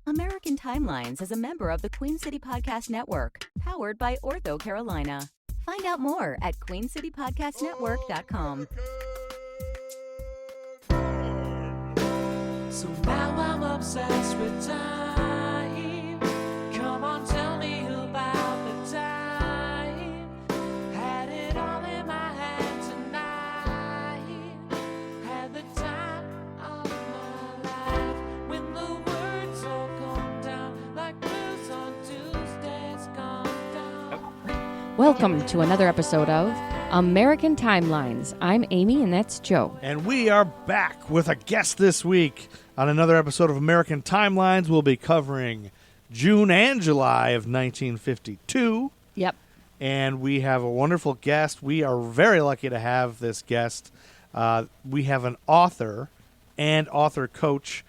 American Timelines is a member of the Queen City Podcast Network, powered by Ortho Carolina. Find out more at queencitypodcastnetwork.com. So now I'm obsessed with time. Come on, tell me about the time. Had it all in my hand tonight. Had the time of my life. When the words all come down like blues on Tuesdays gone down. Welcome to another episode of American Timelines. I'm Amy, and that's Joe. And we are back with a guest this week on another episode of American Timelines. We'll be covering June and July of 1952. Yep. And we have a wonderful guest. We are very lucky to have this guest. We have an author and author coach.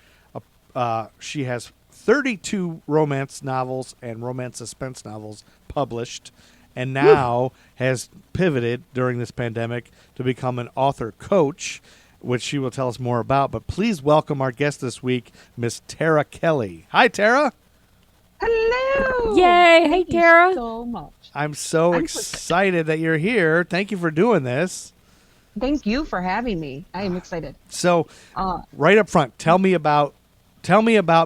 She has 32 romance novels and romance suspense novels published, and now has pivoted during this pandemic to become an author coach, which she will tell us more about. But please welcome our guest this week, Miss Terra Kelly. Hi, Terra. Hello. Yay. Hey, Thank you Tara. so much. I'm so excited that you're here. Thank you for doing this. Thank you for having me. I am excited. So, right up front, tell me about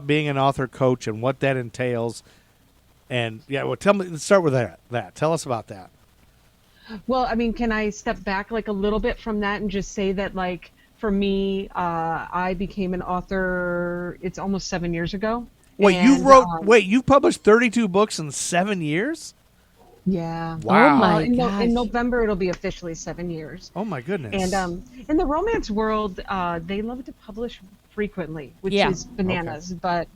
being an author coach and what that entails. And let's start with that. Tell us about that. Well, I mean, can I step back like a little bit from that and just say that, like, for me, I became an author, it's almost 7 years ago. Wait, And, you've published 32 books in 7 years? Yeah. Wow. Oh, my in gosh. November, it'll be officially 7 years. Oh my goodness. And in the romance world, they love to publish frequently, which Yeah. is bananas, but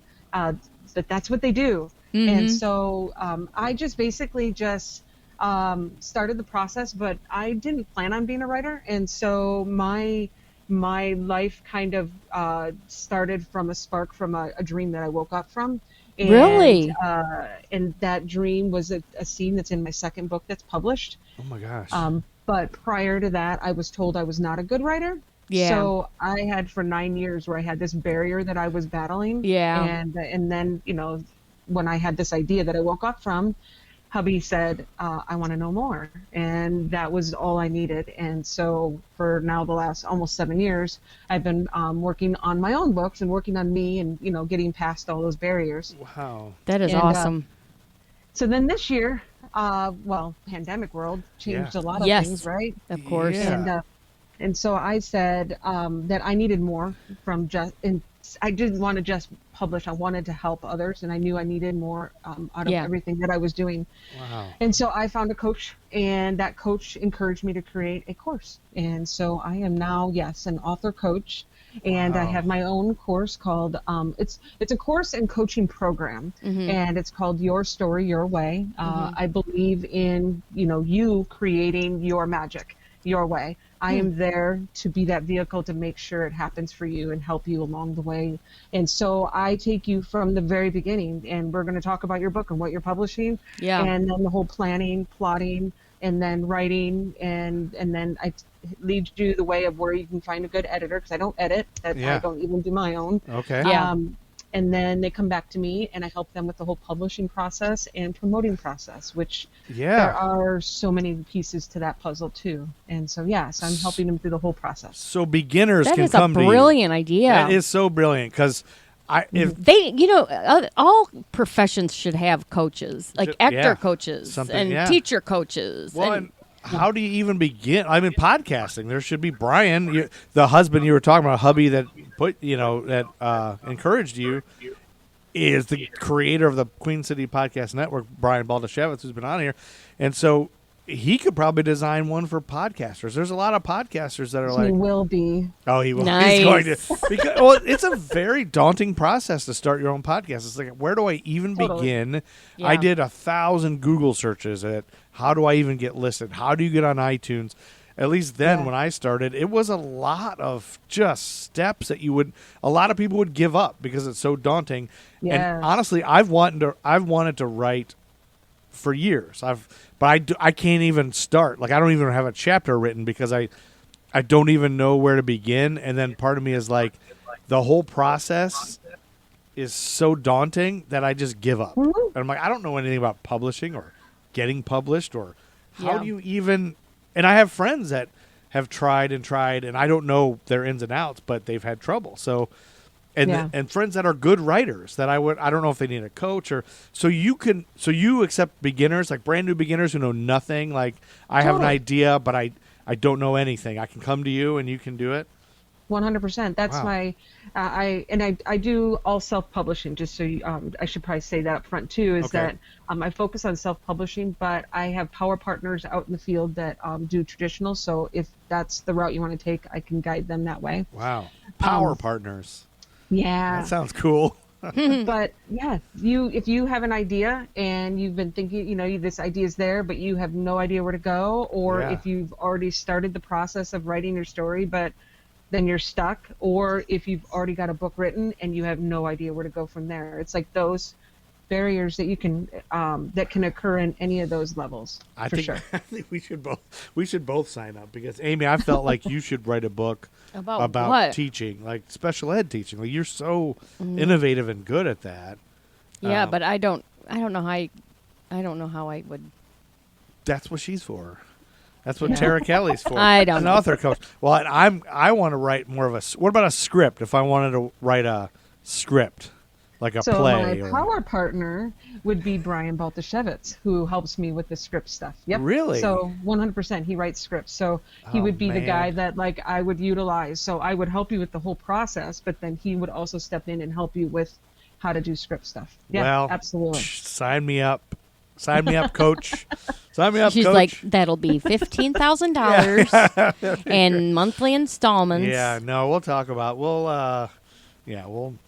that's what they do. Mhm. And so I just basically started the process, but I didn't plan on being a writer. And so my life kind of started from a spark from a dream that I woke up from. And, Really? And that dream was a scene that's in my second book that's published. Oh my gosh. But prior to that, I was told I was not a good writer. Yeah. So I had for 9 years where I had this barrier that I was battling. Yeah. And then, when I had this idea that I woke up from, hubby said, I want to know more. And that was all I needed. And so for now, the last almost 7 years, I've been working on my own books and working on me and, getting past all those barriers. Wow. That is And, awesome. So then this year, pandemic world changed a lot of Yes. things, right? Of course. Yeah. And so I said that I needed more from I didn't want to just publish. I wanted to help others, and I knew I needed more out of Yeah. everything that I was doing. Wow. And so I found a coach, and that coach encouraged me to create a course. And so I am now, yes, an author coach, and I Wow. have my own course called it's a course and coaching program, and it's called Your Story Your Way. I believe in you creating your magic your way. I am there to be that vehicle to make sure it happens for you and help you along the way. And so I take you from the very beginning, and we're going to talk about your book and what you're publishing, Yeah. and then the whole planning, plotting, and then writing, and then I lead you the way of where you can find a good editor, because I don't edit. Yeah. I don't even do my own. Okay. Yeah. And then they come back to me, and I help them with the whole publishing process and promoting process, which there are so many pieces to that puzzle too. And so, so I'm helping them through the whole process. So beginners That can is a come to you. brilliant idea. That is so brilliant because all professions should have coaches, like actor coaches and teacher coaches. Well, and how do you even begin? I mean, podcasting. There should be Brian, the husband you were talking about, hubby that encouraged you, is the creator of the Queen City Podcast Network, Brian Baldashevitz, who's been on here, and so he could probably design one for podcasters. There's a lot of podcasters that are like, He will be. oh, he will. Nice. He's going to. Because, it's a very daunting process to start your own podcast. It's like, where do I even begin? Yeah. I did 1,000 Google searches at how do I even get listed? How do you get on iTunes? At least then, when I started, it was a lot of just steps that a lot of people would give up because it's so daunting. Yes. And honestly, I've wanted to write for years. But I can't even start. Like, I don't even have a chapter written because I don't even know where to begin. And then part of me is like, the whole process is so daunting that I just give up. Mm-hmm. And I'm like, I don't know anything about publishing or getting published or how Yeah. do you even. And I have friends that have tried, and I don't know their ins and outs, but they've had trouble. So, and friends that are good writers that I don't know if they need a coach or so you accept beginners, like brand new beginners who know nothing. Like I have an idea, but I don't know anything. I can come to you and you can do it. 100%. That's Wow. my, I do all self-publishing, just so you, I should probably say that up front too, is Okay. that I focus on self-publishing, but I have power partners out in the field that do traditional. So if that's the route you want to take, I can guide them that way. Wow. Power partners. Yeah. That sounds cool. But yeah, if you have an idea and you've been thinking, this idea is there, but you have no idea where to go, or Yeah. if you've already started the process of writing your story, but then you're stuck, or if you've already got a book written and you have no idea where to go from there. It's like those barriers that you can that can occur in any of those levels. I for think sure. I think we should both sign up because Amy, I felt like you should write a book About about what? teaching, like special ed teaching. Like you're so innovative and good at that. Yeah, but I don't know how I would. That's what she's for. That's what Terra Kelly's for. I don't An know. author coach. Well, and I want to write more of a. What about a script? If I wanted to write a script, like a So play. my power partner would be Brian Baltashevitz, who helps me with the script stuff. Yep. Really? So 100%, he writes scripts. So he Oh, would be the guy man. that like I would utilize. So I would help you with the whole process, but then he would also step in and help you with how to do script stuff. Yeah, well, absolutely. Sign me up. Sign me up, coach. Sign me up, She's coach. like, that'll be $15,000 in monthly installments. Yeah, no, we'll talk about. We'll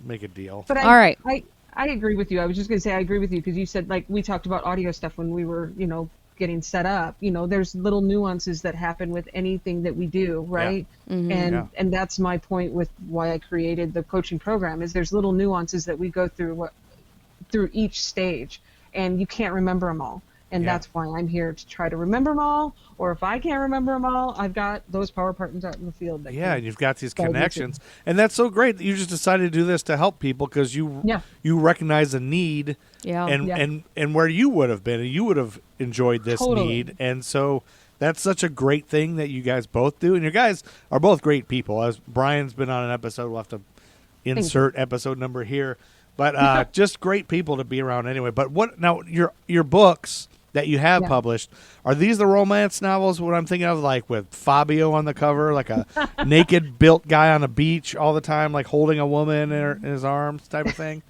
make a deal. But All right. I agree with you. I was just going to say I agree with you because you said like we talked about audio stuff when we were, getting set up. There's little nuances that happen with anything that we do, right? And that's my point with why I created the coaching program is there's little nuances that we go through each stage, and you can't remember them all. And Yeah. that's why I'm here to try to remember them all. Or if I can't remember them all, I've got those power partners out in the field. That Yeah, can and you've got these guide you connections, and that's so great that you just decided to do this to help people because you recognize a need, Yeah. and where you would have been, and you would have enjoyed this Totally. need, and so that's such a great thing that you guys both do, and you guys are both great people. As Brian's been on an episode, we'll have to insert episode number here, but just great people to be around anyway. But what now? Your books that you have published, are these the romance novels? What I'm thinking of, like with Fabio on the cover, like a naked built guy on a beach all the time, like holding a woman in his arms type of thing?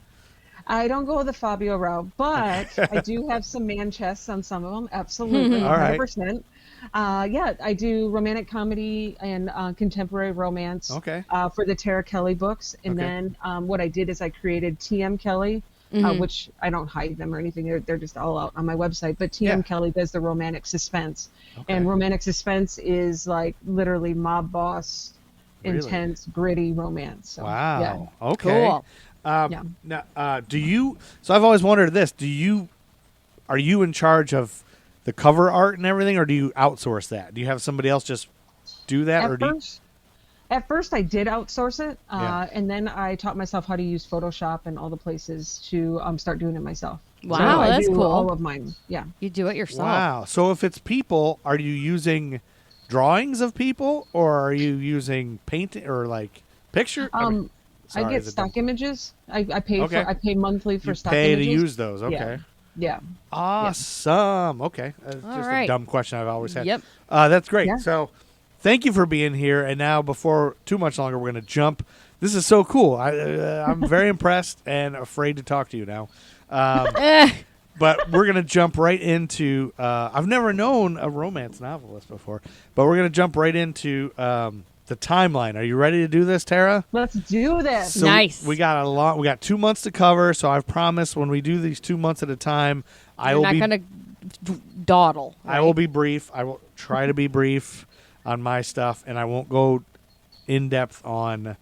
I don't go the Fabio route, but I do have some man chests on some of them. Absolutely, All right. 100%. I do romantic comedy and contemporary romance. Okay. For the Terra Kelly books, and Okay. then what I did is I created TM Kelly, which I don't hide them or anything. They're just all out on my website. But TM Kelly does the romantic suspense, and romantic suspense is like literally mob boss, Really? intense, gritty romance. So, Wow. Yeah. Okay. Cool. Now, do you? So I've always wondered this: are you in charge of the cover art and everything, or do you outsource that? Do you have somebody else just do that, or At first, I did outsource it, Yeah. and then I taught myself how to use Photoshop and all the places to start doing it myself. Wow, So I that's do cool. all of mine. Yeah. You do it yourself. Wow. So if it's people, are you using drawings of people, or are you using painting or like picture? I get stock images. I pay Okay. I pay monthly for You stock pay images. to use those. Okay. Yeah. Awesome. Okay. That's All just a right. dumb question I've always had. Yep. That's great. Yeah. So thank you for being here. And now, before too much longer, we're going to jump. This is so cool. I'm very impressed and afraid to talk to you now. But we're going to jump right into I've never known a romance novelist before, but we're going to jump right into the timeline. Are you ready to do this, Tara? Let's do this. So Nice. We got 2 months to cover, so I've promised when we do these 2 months at a time, I You're will not be going to dawdle. I will be brief. I will try to be brief on my stuff, and I won't go in depth on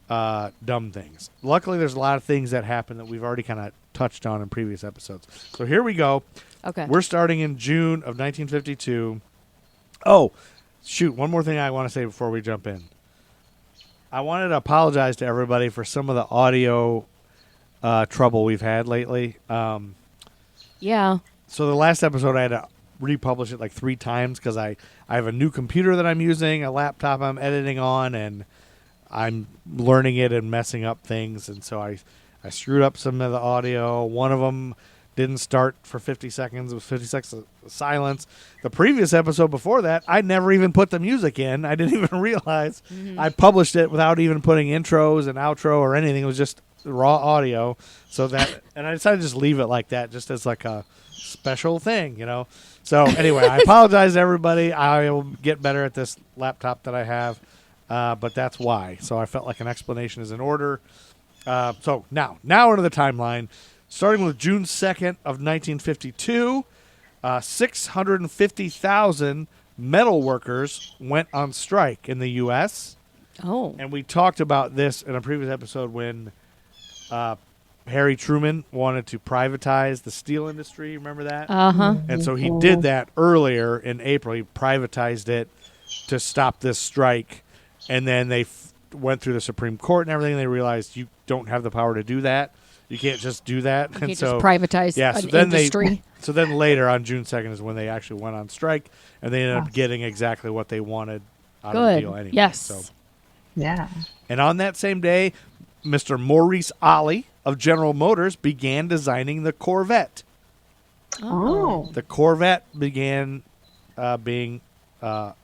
dumb things. Luckily, there's a lot of things that happen that we've already kind of touched on in previous episodes. So here we go. Okay. We're starting in June of 1952. Oh, shoot. One more thing I want to say before we jump in. I wanted to apologize to everybody for some of the audio trouble we've had lately. Yeah. So the last episode I had to republish it like 3 times because I have a new computer that I'm using, a laptop I'm editing on, and I'm learning it and messing up things. And so I screwed up some of the audio. One of them didn't start for 50 seconds. It was 50 seconds of silence. The previous episode before that, I never even put the music in. I didn't even realize. I published it without even putting intros and outro or anything. It was just raw audio. So that, and I decided to just leave it like that, just as like a special thing, you know. So anyway, I apologize to everybody. I will get better at this laptop that I have, but that's why. So I felt like an explanation is in order. So now into the timeline. Starting with June 2nd of 1952, 650,000 metal workers went on strike in the U.S. Oh. And we talked about this in a previous episode when Harry Truman wanted to privatize the steel industry. Remember that? Uh-huh. And so he did that earlier in April. He privatized it to stop this strike. And then they went through the Supreme Court and everything. And they realized you don't have the power to do that. You can't just do that. You can't just privatize an industry. So then later on June 2nd is when they actually went on strike, and they ended up getting exactly what they wanted out of the deal anyway. Yes. So. Yeah. And on that same day, Mr. Maurice Olley of General Motors began designing the Corvette. Oh. The Corvette began being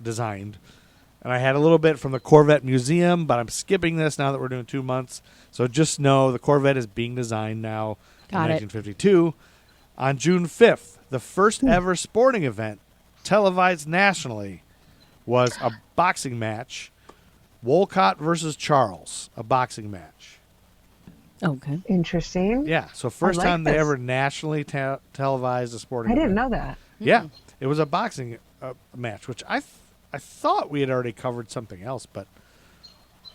designed. And I had a little bit from the Corvette Museum, but I'm skipping this now that we're doing 2 months. So just know the Corvette is being designed now in 1952. On June 5th, the first ever sporting event televised nationally was a boxing match. Wolcott versus Charles, a boxing match. Okay. Interesting. Yeah, so first time they ever nationally televised a sporting event. I didn't know that. Yeah, it was a boxing match, which I thought we had already covered something else, but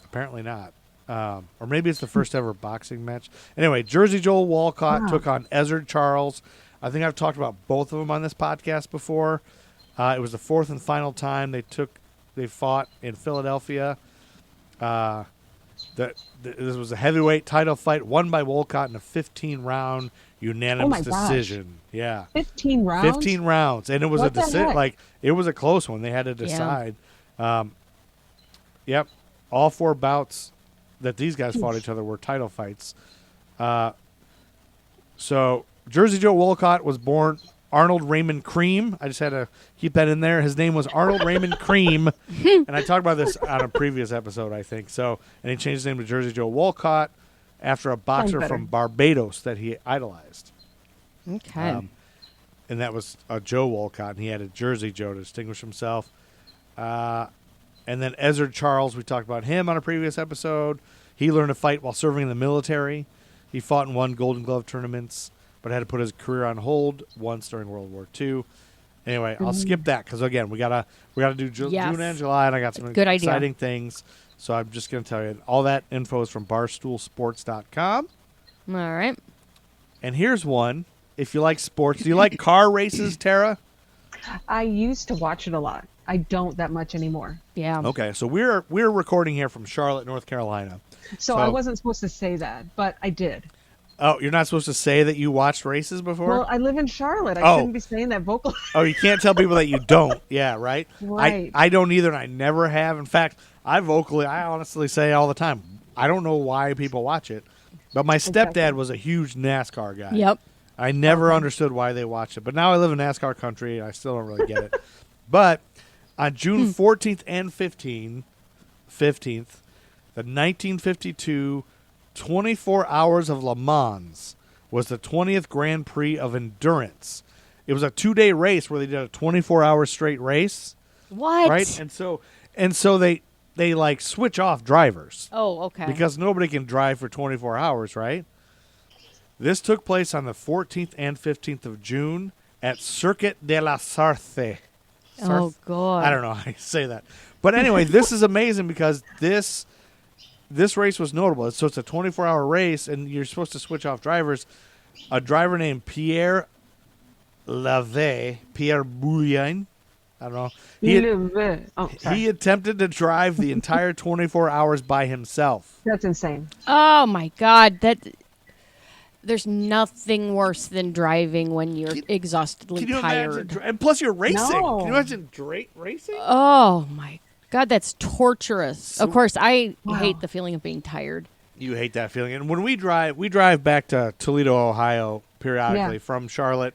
apparently not. Or maybe it's the first ever boxing match. Anyway, Jersey Joel Walcott took on Ezzard Charles. I think I've talked about both of them on this podcast before. It was the fourth and final time they fought in Philadelphia. This was a heavyweight title fight won by Walcott in a 15-round unanimous decision. Yeah, 15 rounds. 15 rounds, and it was a decision. Like it was a close one. They had to decide. Yep, all 4 bouts that these guys fought each other were title fights. So Jersey Joe Walcott was born Arnold Raymond Cream. I just had to keep that in there. His name was Arnold Raymond Cream, and I talked about this on a previous episode, I think. So, and he changed his name to Jersey Joe Walcott after a boxer from Barbados that he idolized. Okay. And that was Joe Walcott, and he had a Jersey Joe to distinguish himself. And then Ezzard Charles, we talked about him on a previous episode. He learned to fight while serving in the military. He fought and won Golden Glove tournaments, but had to put his career on hold once during World War II. Anyway, I'll skip that because again, we gotta do June and July, and I got some exciting things. So I'm just gonna tell you all that info is from barstoolsports.com. All right. And here's one. If you like sports, do you like car races, Tara? I used to watch it a lot. I don't that much anymore. Yeah. Okay, so we're recording here from Charlotte, North Carolina. So I wasn't supposed to say that, but I did. Oh, you're not supposed to say that you watched races before? Well, I live in Charlotte. I shouldn't be saying that vocally. Oh, you can't tell people that you don't. Yeah, right? Right. I don't either, and I never have. In fact, I honestly say all the time, I don't know why people watch it. But my stepdad was a huge NASCAR guy. Yep. I never understood why they watched it. But now I live in NASCAR country, and I still don't really get it. But on June 14th and 15th, the 1952 24 Hours of Le Mans was the 20th Grand Prix of Endurance. It was a 2-day race where they did a 24-hour straight race. What? Right? And so they like switch off drivers. Oh, okay. Because nobody can drive for 24 hours, right? This took place on the 14th and 15th of June at Circuit de la Sarthe. Oh, God. I don't know how you say that. But anyway, this is amazing because this race was notable. So it's a 24-hour race, and you're supposed to switch off drivers. A driver named Pierre Bouillon, I don't know. He attempted to drive the entire 24 hours by himself. That's insane. Oh, my God. There's nothing worse than driving when you're exhaustedly Can you tired. imagine? And plus, you're racing. No. Can you imagine racing? Oh my God, that's torturous. Of course, I hate the feeling of being tired. You hate that feeling. And when we drive back to Toledo, Ohio, periodically from Charlotte,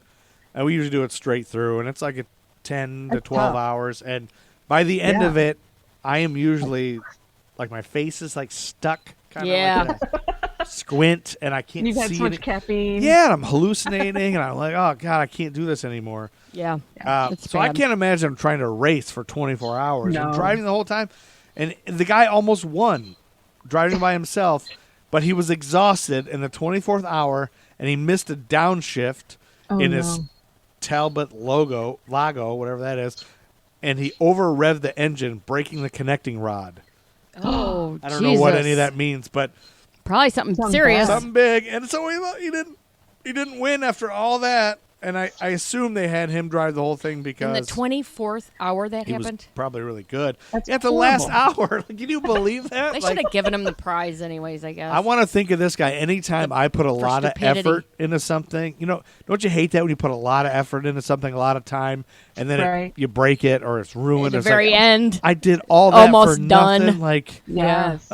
and we usually do it straight through, and it's like a 10 to 12 hours. And by the end of it, I am usually like my face is like stuck, kind of like a squint, and I can't see. You've had so much caffeine. Yeah, and I'm hallucinating, and I'm like, oh God, I can't do this anymore. Yeah. So I can't imagine I'm trying to race for 24 hours and driving the whole time. And the guy almost won driving by himself, but he was exhausted in the 24th hour, and he missed a downshift in his Talbot Lago, whatever that is, and he over-revved the engine, breaking the connecting rod. Oh, I don't know what any of that means, but probably something serious, something big. And so he didn't win after all that. And I assume they had him drive the whole thing because in the 24th hour that he happened. was probably really good. That's At the last hour, can you believe that? They should have given him the prize, anyways. I guess. I want to think of this guy. Anytime I put a lot of effort into something, don't you hate that when you put a lot of effort into something, a lot of time, and then you break it or it's ruined? At the very end, I did all that almost for done. nothing. Like, yes.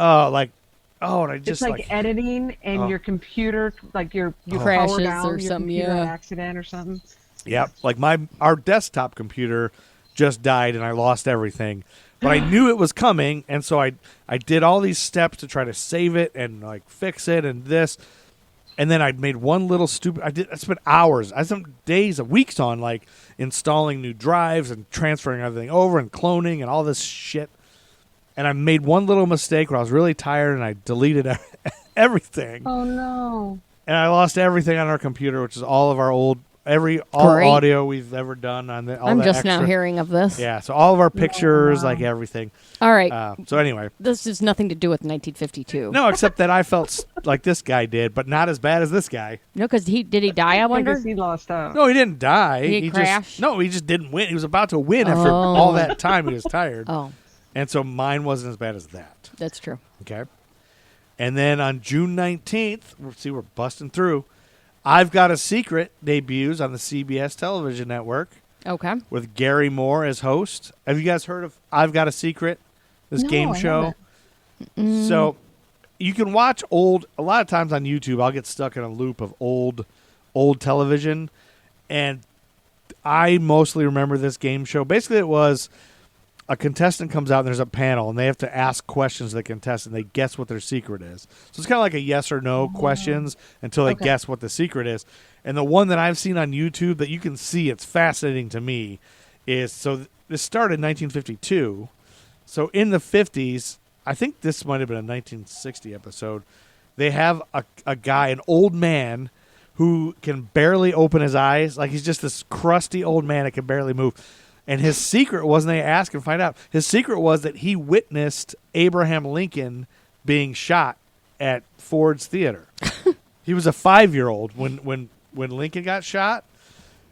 and I just it's like editing and your computer, like your crashes power down, or your something. computer Yeah, accident or something. Yep. Like our desktop computer just died and I lost everything. But I knew it was coming, and so I did all these steps to try to save it and like fix it and this. And then I made one little I spent hours, I spent days, weeks on like installing new drives and transferring everything over and cloning and all this shit. And I made one little mistake where I was really tired and I deleted everything. Oh no. And I lost everything on our computer, which is all of our all audio we've ever done on the. I'm just now hearing of this. Yeah, so all of our pictures, like everything. All right. So anyway, this has nothing to do with 1952. No, except that I felt like this guy did, but not as bad as this guy. No, because did he die? I wonder. Because he lost out. No, he didn't die. He crashed? He just didn't win. He was about to win after all that time. He was tired. Oh, and so mine wasn't as bad as that. that's true. Okay. And then on June 19th, we're busting through. I've Got a Secret debuts on the CBS television network. Okay. With Gary Moore as host. Have you guys heard of I've Got a Secret? This game show? So you can watch a lot of times on YouTube, I'll get stuck in a loop of old television. And I mostly remember this game show. Basically, it was a contestant comes out and there's a panel and they have to ask questions to the contestant. They guess what their secret is. So it's kind of like a yes or no questions until they guess what the secret is. And the one that I've seen on YouTube that you can see, it's fascinating to me, is this started in 1952. So in the 50s, I think this might have been a 1960 episode, they have a guy, an old man, who can barely open his eyes. Like he's just this crusty old man that can barely move. And his secret was, and they ask and find out, his secret was that he witnessed Abraham Lincoln being shot at Ford's Theater. He was a 5-year-old when Lincoln got shot.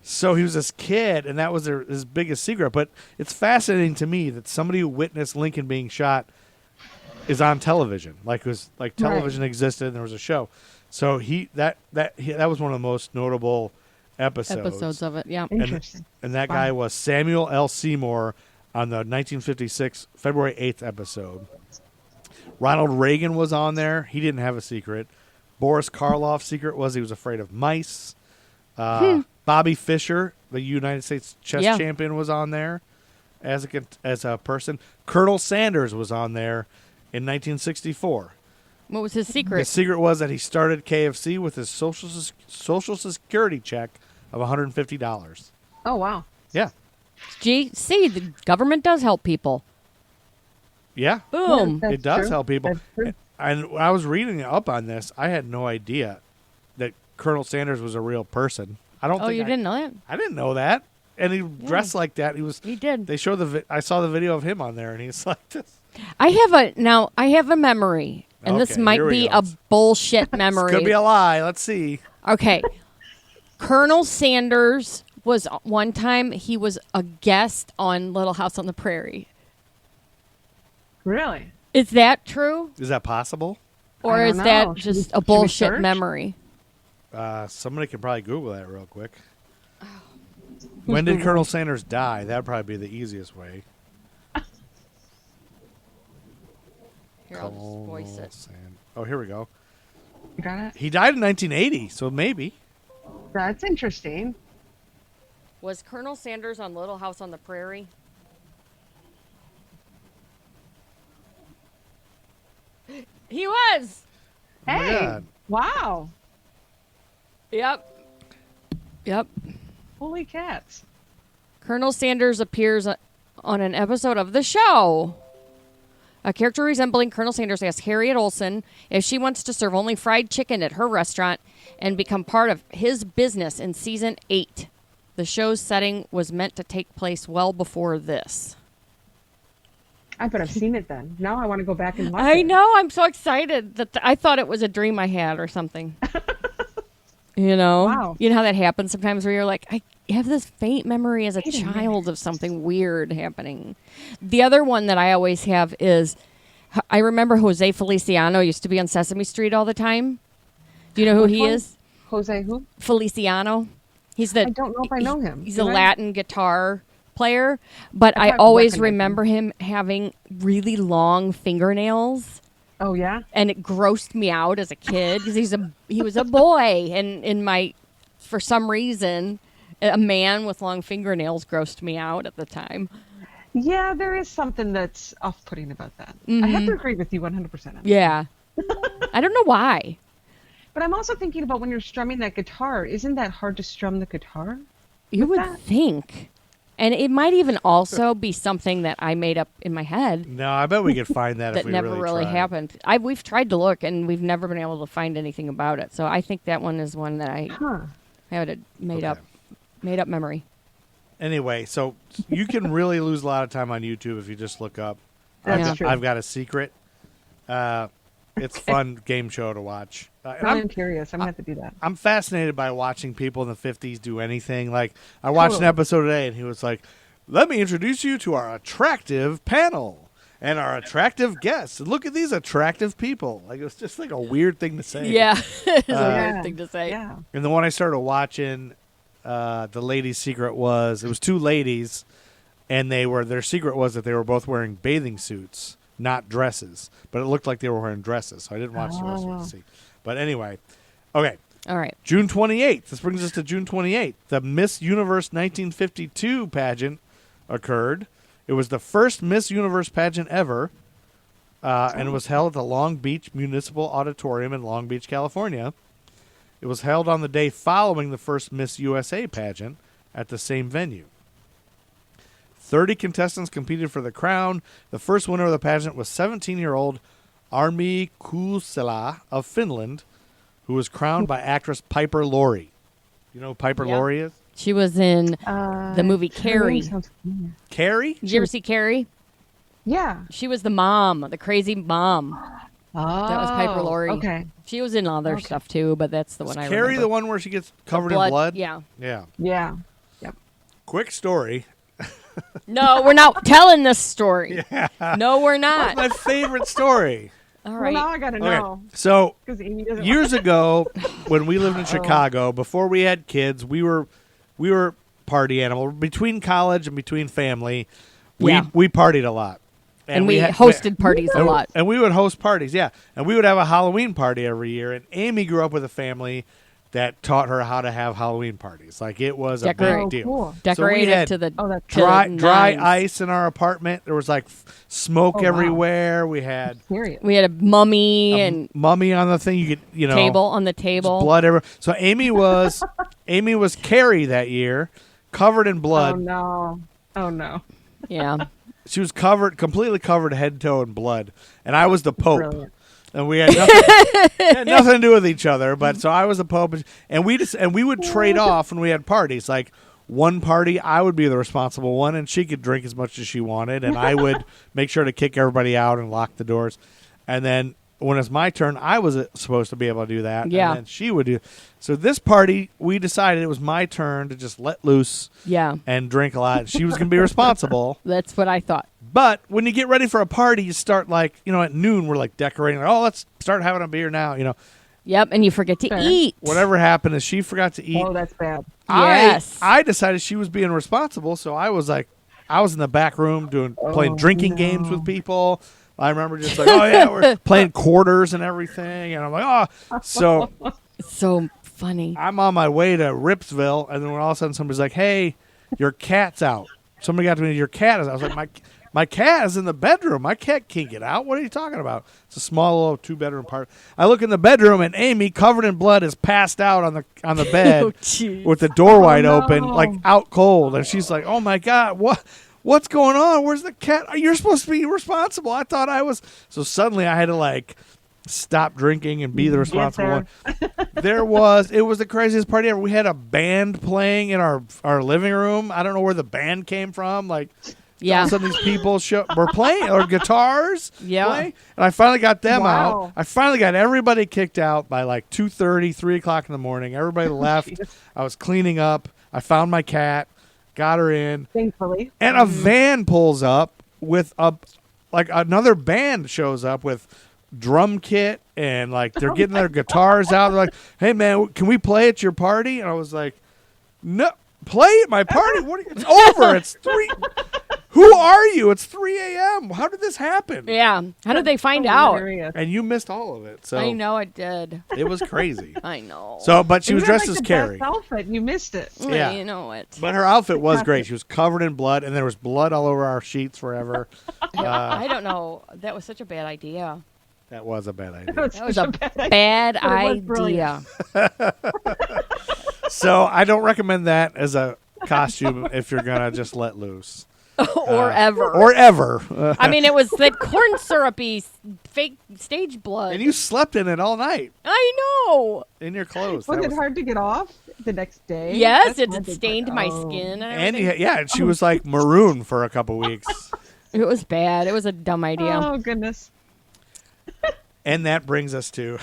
So he was this kid, and that was his biggest secret. But it's fascinating to me that somebody who witnessed Lincoln being shot is on television. Television existed, and there was a show. So that was one of the most notable episodes of it, yeah. Interesting. And that guy was Samuel L. Seymour on the 1956 February 8th episode. Ronald Reagan was on there. He didn't have a secret. Boris Karloff's secret was he was afraid of mice. Bobby Fischer, the United States chess champion, was on there as a person. Colonel Sanders was on there in 1964. What was his secret? His secret was that he started KFC with his social security check of $150. Oh, wow. Yeah. See, the government does help people. Yeah. Boom. Yeah, it does help people. That's true. And when I was reading up on this, I had no idea that Colonel Sanders was a real person. You didn't know that? I didn't know that. And he dressed like that. He did. They showed I saw the video of him on there, and he's like this. I have a memory, and this might be a bullshit memory. It's could be a lie. Let's see. Okay. Colonel Sanders was one time, he was a guest on Little House on the Prairie. Really? Is that true? Is that possible? Or I is don't that know. just Should a we bullshit search? memory? Somebody could probably Google that real quick. When did Colonel Sanders die? That'd probably be the easiest way. Here, I'll just voice it. Oh, here we go. You got it? He died in 1980, so maybe. That's interesting. Was Colonel Sanders on Little House on the Prairie? He was. Oh my Hey. God. Wow. Yep. Yep. Holy cats. Colonel Sanders appears on an episode of the show. A character resembling Colonel Sanders asks Harriet Olsen if she wants to serve only fried chicken at her restaurant and become part of his business in season 8. The show's setting was meant to take place well before this. I bet I've seen it then. Now I want to go back and watch it. I know. I'm so excited that I thought it was a dream I had or something. You know? Wow. You know how that happens sometimes where you're like, I have this faint memory as a child of something weird happening. The other one that I always have is, I remember Jose Feliciano used to be on Sesame Street all the time. Do you know who Which he one? is? Jose who? Feliciano. He's the. I don't know if I know him. He's Do a I? Latin guitar player, but I thought I always recognized remember him having really long fingernails. Oh, yeah? And it grossed me out as a kid because he was a boy, and for some reason, a man with long fingernails grossed me out at the time. Yeah, there is something that's off-putting about that. I have to agree with you 100% on that. Yeah, I don't know why. But I'm also thinking about when you're strumming that guitar, isn't that hard to strum the guitar? You would that? think, and it might even also be something that I made up in my head No, I bet we could find that if that we never really tried. happened. We've tried to look, and we've never been able to find anything about it. So I think that one is one that I Huh. had a made up memory. Anyway, so you can really lose a lot of time on YouTube if you just look up. That's Yeah. true. I've got a secret. It's a fun game show to watch. And I'm curious. I'm going to have to do that. I'm fascinated by watching people in the 50s do anything. Like, I watched an Totally. episode today, and he was like, let me introduce you to our attractive panel and our attractive guests. Look at these attractive people. Like, it was just like a weird thing to say. Yeah, it's a Yeah. weird thing to say. Yeah. And the one I started watching, the lady's secret was, it was two ladies, and their secret was that they were both wearing bathing suits, not dresses. But it looked like they were wearing dresses, so I didn't watch the rest of it to see. But anyway, okay. All right. June 28th. This brings us to June 28th. The Miss Universe 1952 pageant occurred. It was the first Miss Universe pageant ever, and it was held at the Long Beach Municipal Auditorium in Long Beach, California. It was held on the day following the first Miss USA pageant at the same venue. 30 contestants competed for the crown. The first winner of the pageant was 17-year-old Armi Kuusela of Finland, who was crowned by actress Piper Laurie. You know who Piper Yep. Laurie is? She was in the movie Her name Carrie. sounds familiar. Carrie? Did you ever see Carrie? Yeah. She was the mom, the crazy mom. Oh, That was Piper Laurie. Okay. She was in other stuff too, but that's the one I Carrie remember. the one where she gets covered blood, in blood? Yeah. Yeah. Yeah. Quick story. No, we're not telling this story. No, we're That's not. my favorite story. All Well, right. now I got to know. So Because Amy doesn't years ago, when we lived in Chicago, before we had kids, we were party animal. Between college and between family, we Yeah. partied a lot. and we had- hosted parties a lot. And we would host parties, yeah. And we would have a Halloween party every year. And Amy grew up with a family that taught her how to have Halloween parties. Like, it was a Decorate. big Oh, deal. cool. Decorated had to the Oh, that's to the Dry nines. ice in our apartment. There was like smoke Oh, wow. everywhere. We had Serious. We had a mummy a and mummy on the thing. You could, table on the just table. blood everywhere. So Amy was Carrie that year, covered in blood. Oh, no. Oh, no. Yeah. She was completely covered head to toe in blood, and I was the Pope. Brilliant. And we had nothing to do with each other. But so I was the Pope, and we would trade off when we had parties. Like, one party, I would be the responsible one, and she could drink as much as she wanted, and I would make sure to kick everybody out and lock the doors. And then when it's my turn, I was supposed to be able to do that. Yeah. And then she would do. So this party, we decided it was my turn to just let loose Yeah. and drink a lot. She was going to be responsible. That's what I thought. But when you get ready for a party, you start at noon, we're like decorating. Like, oh, let's start having a beer now. Yep, and you forget to Fair. eat. Whatever happened is she forgot to eat. Oh, that's bad. Yes. I decided she was being responsible, so I was in the back room playing drinking games with people. I remember just like, oh yeah, we're playing quarters and everything, and I'm like, oh, so So funny. I'm on my way to Ripsville, and then when all of a sudden somebody's like, hey, your cat's out. Somebody got to me, your cat is out. I was like, my cat is in the bedroom. My cat can't get out. What are you talking about? It's a small little 2-bedroom part. I look in the bedroom, and Amy, covered in blood, is passed out on the bed with the door wide open, like out cold. And she's like, "Oh my God, what's going on? Where's the cat? You're supposed to be responsible. I thought I was." So suddenly, I had to stop drinking and be the responsible one. It was the craziest party ever. We had a band playing in our living room. I don't know where the band came from. Yeah. All of a sudden these people were playing, or guitars playing. And I finally got them out. I finally got everybody kicked out by 2:30, 3 o'clock in the morning. Everybody left. I was cleaning up. I found my cat, got her in. Thankfully. And a van pulls up with another band shows up with drum kit, and they're getting their guitars out. They're like, hey man, can we play at your party? And I was like, no, play at my party? It's over. It's 3. Who are you? It's 3 a.m. How did this happen? Yeah. How did they find out? Hilarious. And you missed all of it. So I know I did. it was crazy. I know. So, but she was You had, dressed as the Carrie. best outfit. You missed it. Yeah. You know it. But her outfit was great. She was covered in blood, and there was blood all over our sheets forever. I don't know. That was such a bad idea. That was a bad idea. That was a bad But it was idea. So I don't recommend that as a costume if you're going to just let loose. Or ever. Or ever. I mean, it was that corn syrupy fake stage blood. And you slept in it all night I know. in your clothes. Was That it hard to get off the next day? Yes, That's it my big stained part. my Oh. skin. And and she was maroon for a couple weeks. It was bad. It was a dumb idea. Oh goodness. And that brings us to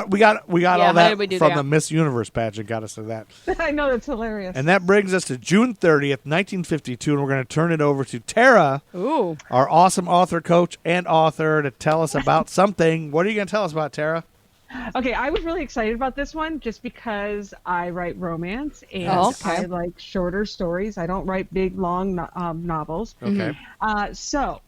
we got Yeah, all how that did we do from that? the Miss Universe pageant, got us to that. I know, that's hilarious. And that brings us to June 30th, 1952, and we're going to turn it over to Terra, Ooh. our awesome author coach and author, to tell us about something. What are you going to tell us about, Terra? Okay, I was really excited about this one just because I write romance and okay. I like shorter stories. I don't write big, long novels. Okay. So,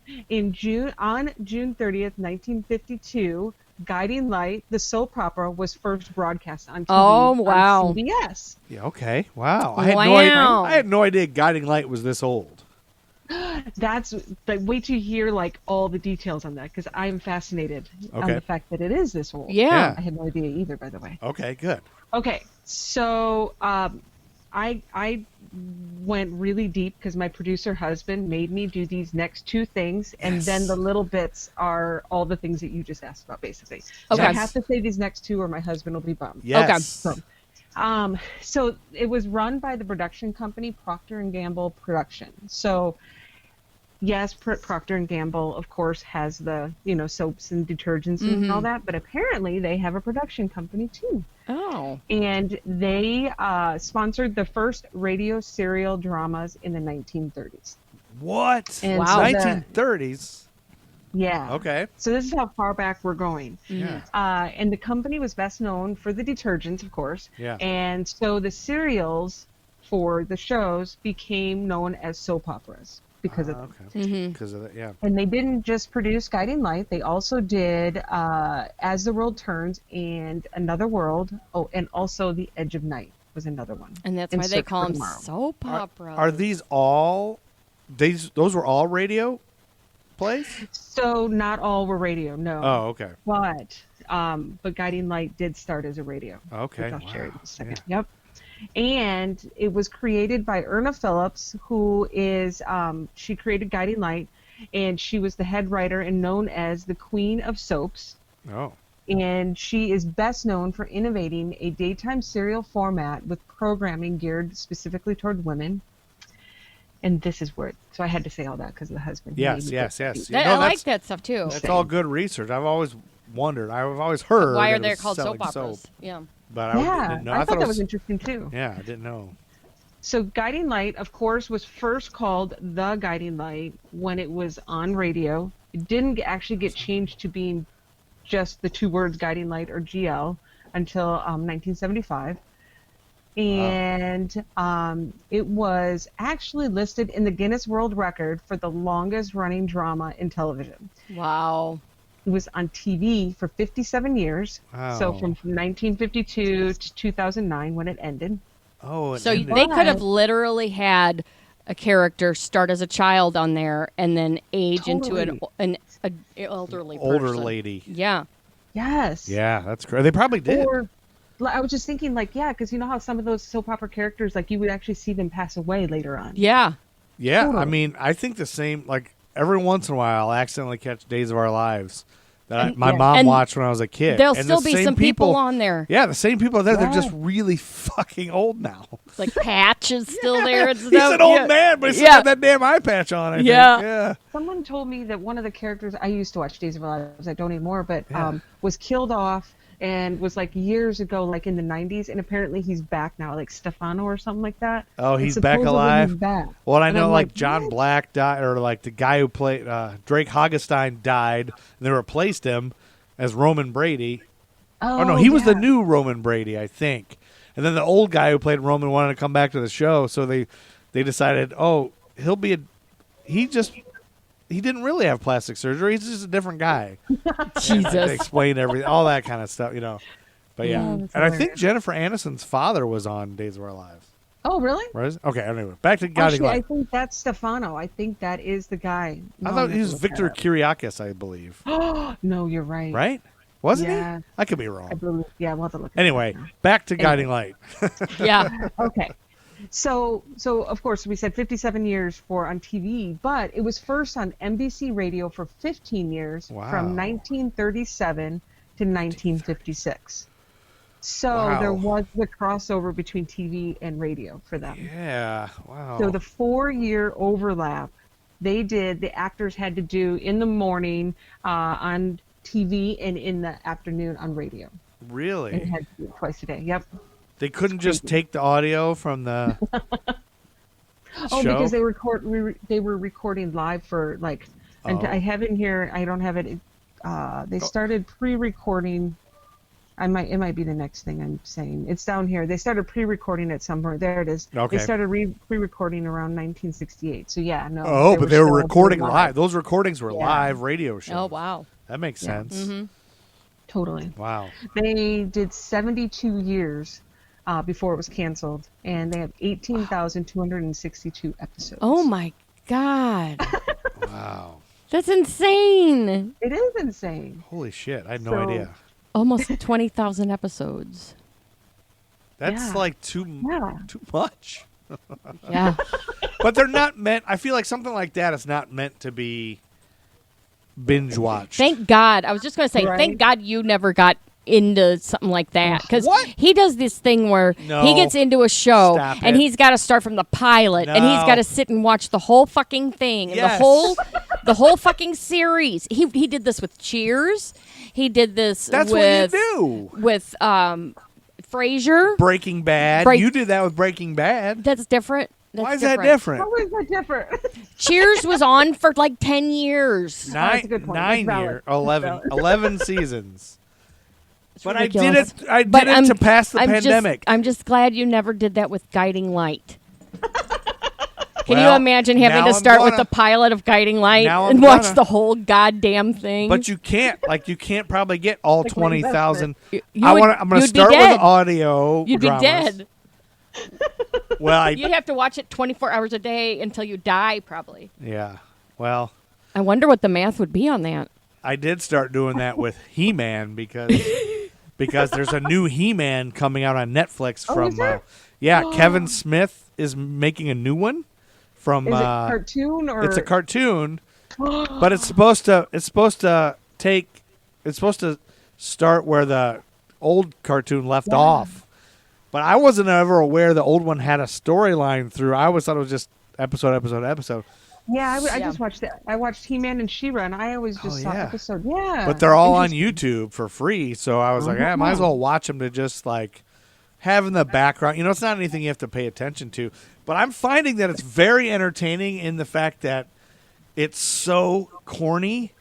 on June 30th, 1952, Guiding Light, the soap opera, was first broadcast on TV. Oh, wow. On CBS. Yeah, okay. Wow. Wow. I had no idea Guiding Light was this old. That's wait till you hear all the details on that, because I'm fascinated on Okay. the fact that it is this old. Yeah. I had no idea either, by the way. Okay, good. Okay, so I went really deep because my producer husband made me do these next two things, and then the little bits are all the things that you just asked about, basically. So I Okay. have to say these next two, or my husband will be bummed. Yes. So, so it was run by the production company Procter and Gamble Production. So, yes, Procter and Gamble, of course, has the soaps and detergents and all that, but apparently they have a production company too. Oh. And they sponsored the first radio serial dramas in the 1930s. What? And Wow. so 1930s. Yeah. Okay. So this is how far back we're going. Yeah. And the company was best known for the detergents, of course. Yeah. And so the serials for the shows became known as soap operas because of them. Okay. Because of that, yeah. And they didn't just produce Guiding Light. They also did As the World Turns and Another World. Oh, and also The Edge of Night was another one. And that's In why they Search call for them Tomorrow. soap operas. Are these all? Those were all radio plays? So not all were radio, no. Oh, okay. But Guiding Light did start as a radio. Okay. Which I'll share in Wow. a second. Yep. And it was created by Erna Phillips, who is she created Guiding Light, and she was the head writer and known as the Queen of Soaps. Oh. And she is best known for innovating a daytime serial format with programming geared specifically toward women. And this is where, so I had to say all that because of the husband. He Yes, made me yes, go yes. deep. You know, I like that's- that stuff too. That's all good research. I've always wondered. I've always heard. Why that are it they was called selling soap operas? soap, Yeah. but I Yeah, didn't know. I thought it that was interesting too. Yeah, I didn't know. So Guiding Light, of course, was first called The Guiding Light when it was on radio. It didn't actually get changed to being just the two words Guiding Light or GL until 1975. And it was actually listed in the Guinness World Record for the longest running drama in television. Wow. It was on TV for 57 years. Wow. So from 1952 to 2009 when it ended. Oh, it So ended. they could have literally had a character start as a child on there and then age into an elderly person. older lady. Yeah. Yes. Yeah, that's great. They probably did. Or I was just thinking, like, yeah, because you know how some of those soap opera characters, like, you would actually see them pass away later on. Yeah. Yeah, Totally. I mean, I think the same. Like every once in a while, I'll accidentally catch Days of Our Lives that my mom And watched when I was a kid. There'll And still the be same some people on there. Yeah, the same people are there. They're Yeah. just really fucking old now. Like Patch is still there and stuff. He's an old Yeah. man, but he's still Yeah. got that damn eye patch on. I Yeah. think. Yeah. Someone told me that one of the characters, I used to watch Days of Our Lives, I don't anymore, but Yeah. was killed off and was like years ago, like in the 90s, and apparently he's back now, like Stefano or something like that. Oh, And he's back supposedly alive? He's back. Well, I And know I'm like like, John what? Black died, or like the guy who played Drake Hogestyn died, and they replaced him as Roman Brady. Oh, no, he was the yeah. new Roman Brady, I think. And then the old guy who played Roman wanted to come back to the show, so they decided, oh, he'll be he didn't really have plastic surgery. He's just a different guy. They Jesus. explained everything, all that kind of stuff, you know. But yeah, Yeah, that's and I think hilarious. Jennifer Aniston's father was on Days of Our Lives. Oh, really? Right? Okay, anyway, back to Guiding Actually, I Light. think that's Stefano. I think that is the guy. I No, thought I'm he was gonna look Victor that Kyriakis, I believe. up. No, you're right. Right? Wasn't Yeah. he? I could be I wrong. believe. Yeah, we'll have to look. at Anyway, that now. back to Guiding Light. Yeah. Okay. So of course we said 57 years for on TV, but it was first on NBC radio for 15 years Wow. from 1937 to 1956. So Wow. there was the crossover between TV and radio for them. Yeah. Wow. So the 4-year overlap, the actors had to do in the morning on TV and in the afternoon on radio. And Really? had to do it twice a day. Yep. They couldn't just take the audio from the Oh, show? because they were recording live for like, and Oh. I have in here. I don't have it. They started pre-recording. It might be the next thing I'm saying. It's down here. They started pre-recording at some point. There it is. Okay. They started pre-recording around 1968. So yeah, no. Oh, but they were still recording doing live. Those recordings were Yeah. live radio shows. Oh, wow. That makes Yeah. sense. Mm-hmm. Totally. Wow. They did 72 years before it was canceled, and they have 18,262 episodes. Oh, my God. Wow. That's insane. It is insane. Holy shit. I had no So- idea. Almost 20,000 episodes. That's Yeah. like too much. Yeah. But they're not meant. I feel like something like that is not meant to be binge watched. Thank God. I was just going to say, Right. thank God you never got into something like that. Because What? he does this thing where No. he gets into a show Stop and it. he's got to start from the pilot and he's No. got to sit and watch the whole fucking thing and Yes. the whole fucking series. He did this with Cheers. He did this That's with what you do. with Frasier. Breaking Bad. Break- You did that with Breaking Bad. That's different. That's Why is that different? How is that different? Cheers was on for like 10 years. That's a good point. Nine That's year, valid. 11 seasons. But I did ridiculous. it. I But did it to pass the pandemic. I'm just glad you never did that with Guiding Light. Can Well, you imagine having now to I'm start with gonna. the pilot of Guiding Light Now I'm and watch gonna. the whole goddamn thing? But you can't. Like you can't probably get all Like 20,000. You I would- want. I'm going to you'd be start with dead. audio. You'd be dramas. dead. Well, You'd have to watch it 24 hours a day until you die, probably. yeah. Well, I wonder what the math would be on that. I did start doing that with He-Man because there's a new He-Man coming out on Netflix Oh, from is there? Kevin Smith is making a new one from Is it cartoon or? it's a cartoon, but it's supposed to start where the old cartoon left off. But I wasn't ever aware the old one had a storyline through. I always thought it was just episode. Yeah, I Yeah. just watched that. I watched He-Man and She-Ra, and I always just saw yeah. episode. Yeah, But they're all on Interesting. YouTube for free, so I was like, I might as well watch them to just like have in the background. You know, it's not anything you have to pay attention to. But I'm finding that it's very entertaining in the fact that it's so corny.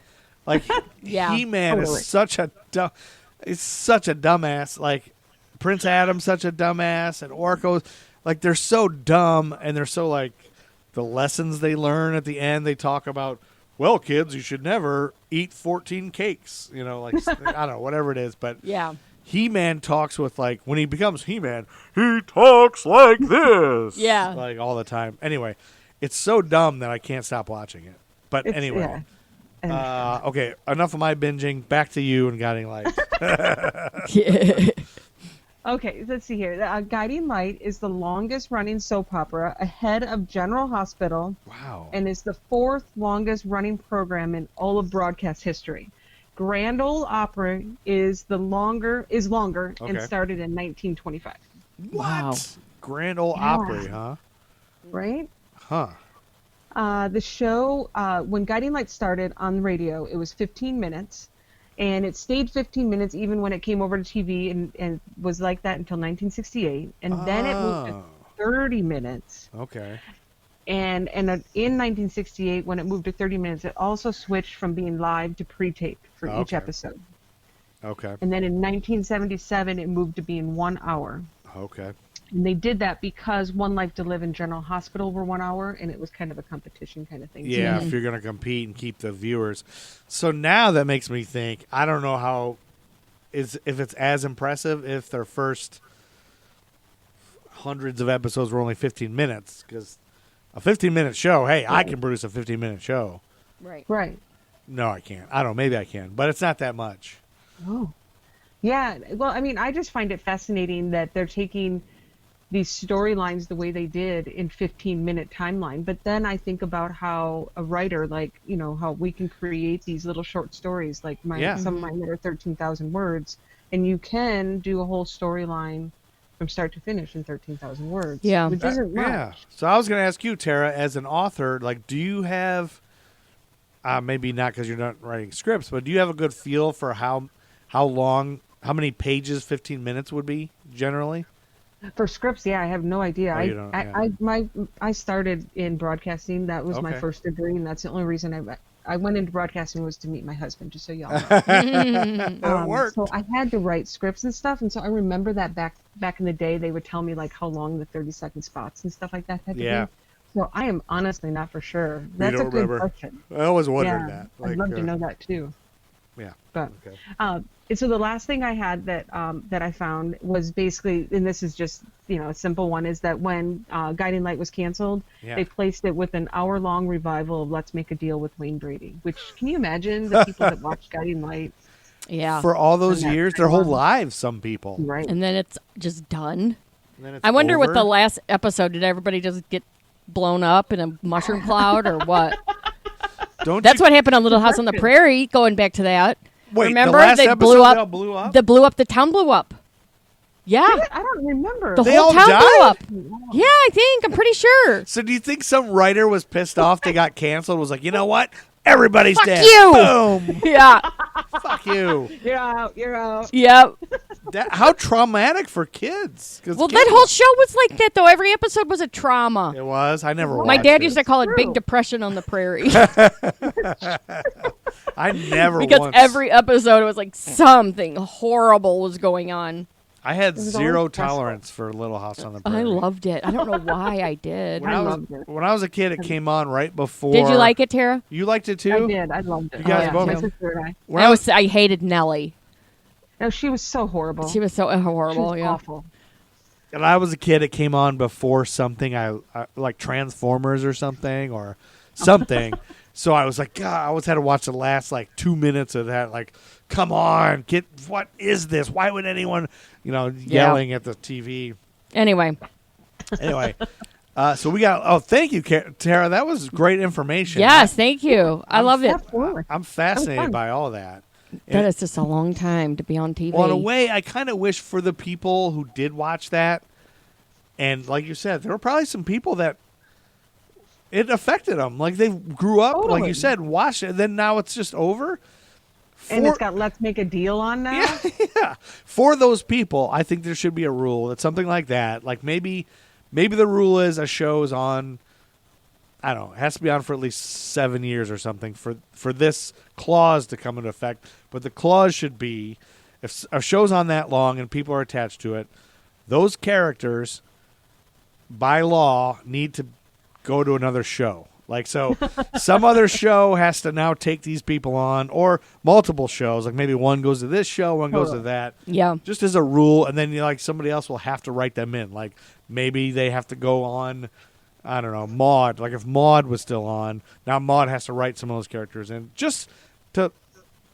Like Yeah, He-Man totally. is such a dumb. is such a dumbass. Like Prince Adam's such a dumbass, and Orko's like they're so dumb, and they're so like the lessons they learn at the end. They talk about, well, kids, you should never eat 14 cakes. You know, like I don't know, whatever it is, but Yeah. He-Man talks with like when he becomes He-Man, he talks like this. Yeah. Like all the time. Anyway, it's so dumb that I can't stop watching it. But It's, anyway. yeah. Okay, enough of my binging. Back to you and Guiding Light. Okay, let's see here. Guiding Light is the longest running soap opera ahead of General Hospital Wow. and is the 4th longest running program in all of broadcast history. Grand Ole Opry is longer and Okay. started in 1925. What? Wow. Grand Ole Yeah. Opry, huh? Right? Huh. The show, when Guiding Light started on the radio, it was 15 minutes, and it stayed 15 minutes even when it came over to TV, and was like that until 1968, and then it moved to Oh. 30 minutes. Okay. And in 1968, when it moved to 30 minutes, it also switched from being live to pre-tape for each Okay. episode. Okay. And then in 1977, it moved to being 1 hour. Okay. And they did that because One Life to Live and General Hospital were 1 hour, and it was kind of a competition kind of thing. Yeah, if you're going to compete and keep the viewers. So now that makes me think, I don't know how if it's as impressive if their first hundreds of episodes were only 15 minutes, because a 15-minute show, hey, I can produce a 15-minute show. Right. Right. No, I can't. I don't know. Maybe I can, but it's not that much. Oh. Yeah. Well, I mean, I just find it fascinating that they're taking these storylines the way they did in 15-minute timeline. But then I think about how a writer, like, you know, how we can create these little short stories, like Yeah. some of mine that are 13,000 words, and you can do a whole storyline from start to finish in 13,000 words. Yeah. Which isn't much. Yeah. So I was going to ask you, Tara, as an author, like, do you have, maybe not because you're not writing scripts, but do you have a good feel for how long, how many pages 15 minutes would be generally? For scripts, yeah, I have no idea. Oh, you don't- yeah. I started in broadcasting. That was my Okay. first degree, and that's the only reason I went into broadcasting was to meet my husband. Just so y'all know. It worked. So I had to write scripts and stuff, and so I remember that back in the day, they would tell me like how long the 30-second spots and stuff like that had to Yeah. be. So I am honestly not for sure. That's don't a good remember. question. I always wondered Yeah, that. I'd love to know that too. Yeah. But Okay. and so the last thing I had that I found was basically, and this is just, you know, a simple one, is that when Guiding Light was canceled, Yeah. they placed it with an hour-long revival of Let's Make a Deal with Wayne Brady. Which, can you imagine the people that watched Guiding Light? Yeah. For all those And that years, their whole timeline. lives, some people. Right. And then it's just done. And then it's I wonder with over. the last episode, did everybody just get blown up in a mushroom cloud or what? Don't That's you, what happened on Little House on the Prairie, going back to that. Wait, Remember, the last they episode blew they up, all blew up? the town blew up. Yeah. I don't remember. The They whole all town died? blew up. Yeah, I think. I'm pretty sure. So do you think some writer was pissed off they got canceled, was like, you know what? Everybody's Fuck dead. you. Boom. Yeah. Fuck you. You're out. You're out. Yep. How traumatic for kids. 'Cause Well, kids- that whole show was like that, though. Every episode was a trauma. It was. I never watched My dad it. used to call it Big True. Depression on the Prairie. I never because once. every episode was like something horrible was going on. I had was zero always stressful. tolerance for Little House on the Prairie. I loved it. I don't know why I did. when I I was loved it. when I was a kid, it came on right before. Did you like it, Tara? You liked it too? I did. I loved it. You guys yeah, both- my sister and I. When I was, I hated Nellie. No, she was so horrible. She was so She horrible. was Yeah. awful. when I was a kid, it came on before something I like Transformers or something or something. So I was like, God, I always had to watch the last like 2 minutes of that. Like, come on, what is this? Why would anyone, yelling at the TV? Anyway, Anyway, so we got. Oh, thank you, Tara. That was great information. yes, thank you. I love it. Absolutely. I'm fascinated fun. by all that. That is just a long time to be on TV. Well, in a way, I kind of wish for the people who did watch that, and like you said, there were probably some people that it affected them. Like they grew up, like Totally. you said, watched it, and then now it's just over. And it's got Let's Make a Deal on now. Yeah. For those people, I think there should be a rule that something like that, like maybe the rule is a show is on, I don't know, it has to be on for at least 7 years or something for this clause to come into effect. But the clause should be, if a show's on that long and people are attached to it, those characters, by law, need to go to another show. Like, so some other show has to now take these people on, or multiple shows. Like maybe one goes to this show, one goes to that. Yeah. Just as a rule, and then like somebody else will have to write them in. Like maybe they have to go on, I don't know, Maude. Like if Maude was still on, now Maude has to write some of those characters in, just to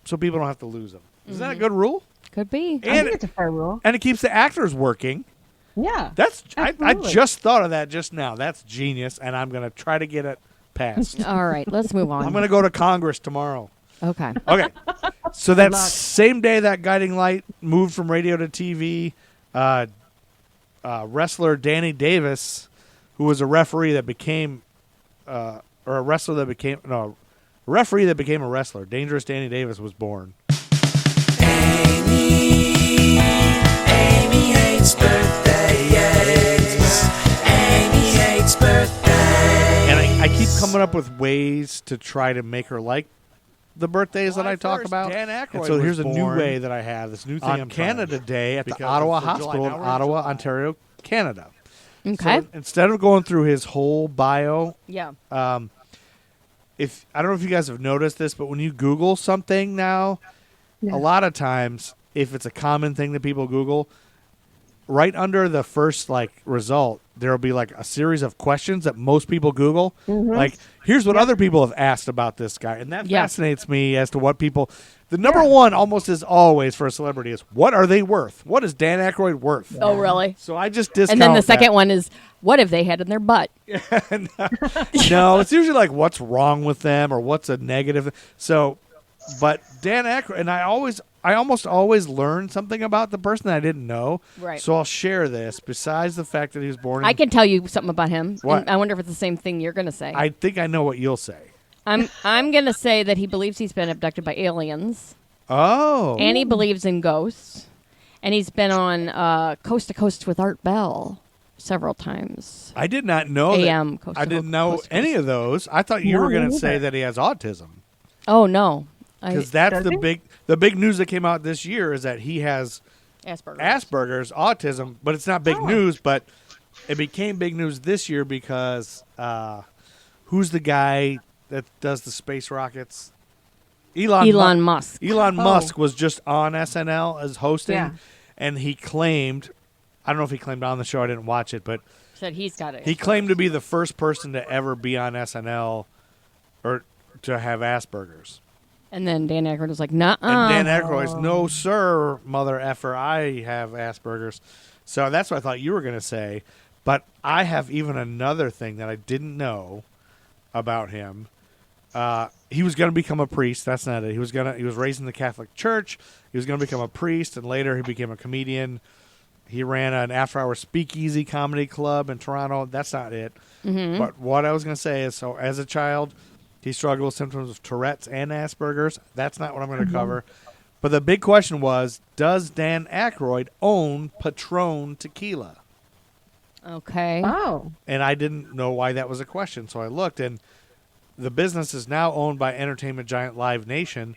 so people don't have to lose them. Is that a good rule? Could be. I think it's a fair rule. And it keeps the actors working. Yeah. That's I absolutely. just thought of that just now. That's genius, and I'm gonna try to get it passed. All right, let's move on. I'm gonna go to Congress tomorrow. Okay. Okay. So that luck. same day that Guiding Light moved from radio to TV, wrestler Danny Davis, who was a referee that became, or a wrestler that became, no, a referee that became a wrestler, Dangerous Danny Davis, was born. Amy hates birthdays. Amy hates birthdays. And I keep coming up with ways to try to make her like the birthdays that I talk about. Dan Aykroyd And so was here's a new born way that I have, this new thing on I'm trying. Canada Day at the Because Ottawa it's the July. Hospital in Now we're in Ottawa, July. Ontario, Canada. Okay. So instead of going through his whole bio, Yeah. if I don't know if you guys have noticed this, but when you Google something now, Yeah. a lot of times, if it's a common thing that people Google, right under the first like result, there will be like a series of questions that most people Google. Like, here's what other people have asked about this guy, and that Yeah. fascinates me as to what people. The number one, almost as always for a celebrity, is what are they worth? What is Dan Aykroyd worth? Oh, really? So I just discount. And then the second that. one is, what have they had in their butt? No, it's usually like what's wrong with them or what's a negative. So, but Dan Aykroyd, and I almost always learn something about the person that I didn't know. Right. So I'll share this. Besides the fact that he was born, I can tell you something about him. What? And I wonder if it's the same thing you're going to say. I think I know what you'll say. I'm going to say that he believes he's been abducted by aliens, Oh, and he believes in ghosts, and he's been on Coast to Coast with Art Bell several times. I did not know AM that. Coast I to didn't know Coast to any Coast. of those. I thought you No, were going me to say neither. that he has autism, Oh, no. because that's Does the he? big news that came out this year is that he has Asperger's, autism, but it's not big Oh. news. But it became big news this year because who's the guy that does the space rockets? Elon Musk. Elon Oh. Musk was just on SNL as hosting, Yeah. and he claimed, I don't know if he claimed on the show, I didn't watch it, but Said he's got it. he claimed to be the first person to ever be on SNL or to have Asperger's. And then Dan Aykroyd was like, nuh-uh. And Dan Aykroyd's, no, sir, mother effer, I have Asperger's. So that's what I thought you were going to say. But I have even another thing that I didn't know about him. He was going to become a priest. That's not it. He was raised in the Catholic Church. He was going to become a priest, and later he became a comedian. He ran an after-hour speakeasy comedy club in Toronto. That's not it. Mm-hmm. But what I was going to say is, so as a child, he struggled with symptoms of Tourette's and Asperger's. That's not what I'm going to cover. But the big question was, does Dan Aykroyd own Patron tequila? Okay. Oh. And I didn't know why that was a question, so I looked, and the business is now owned by entertainment giant Live Nation,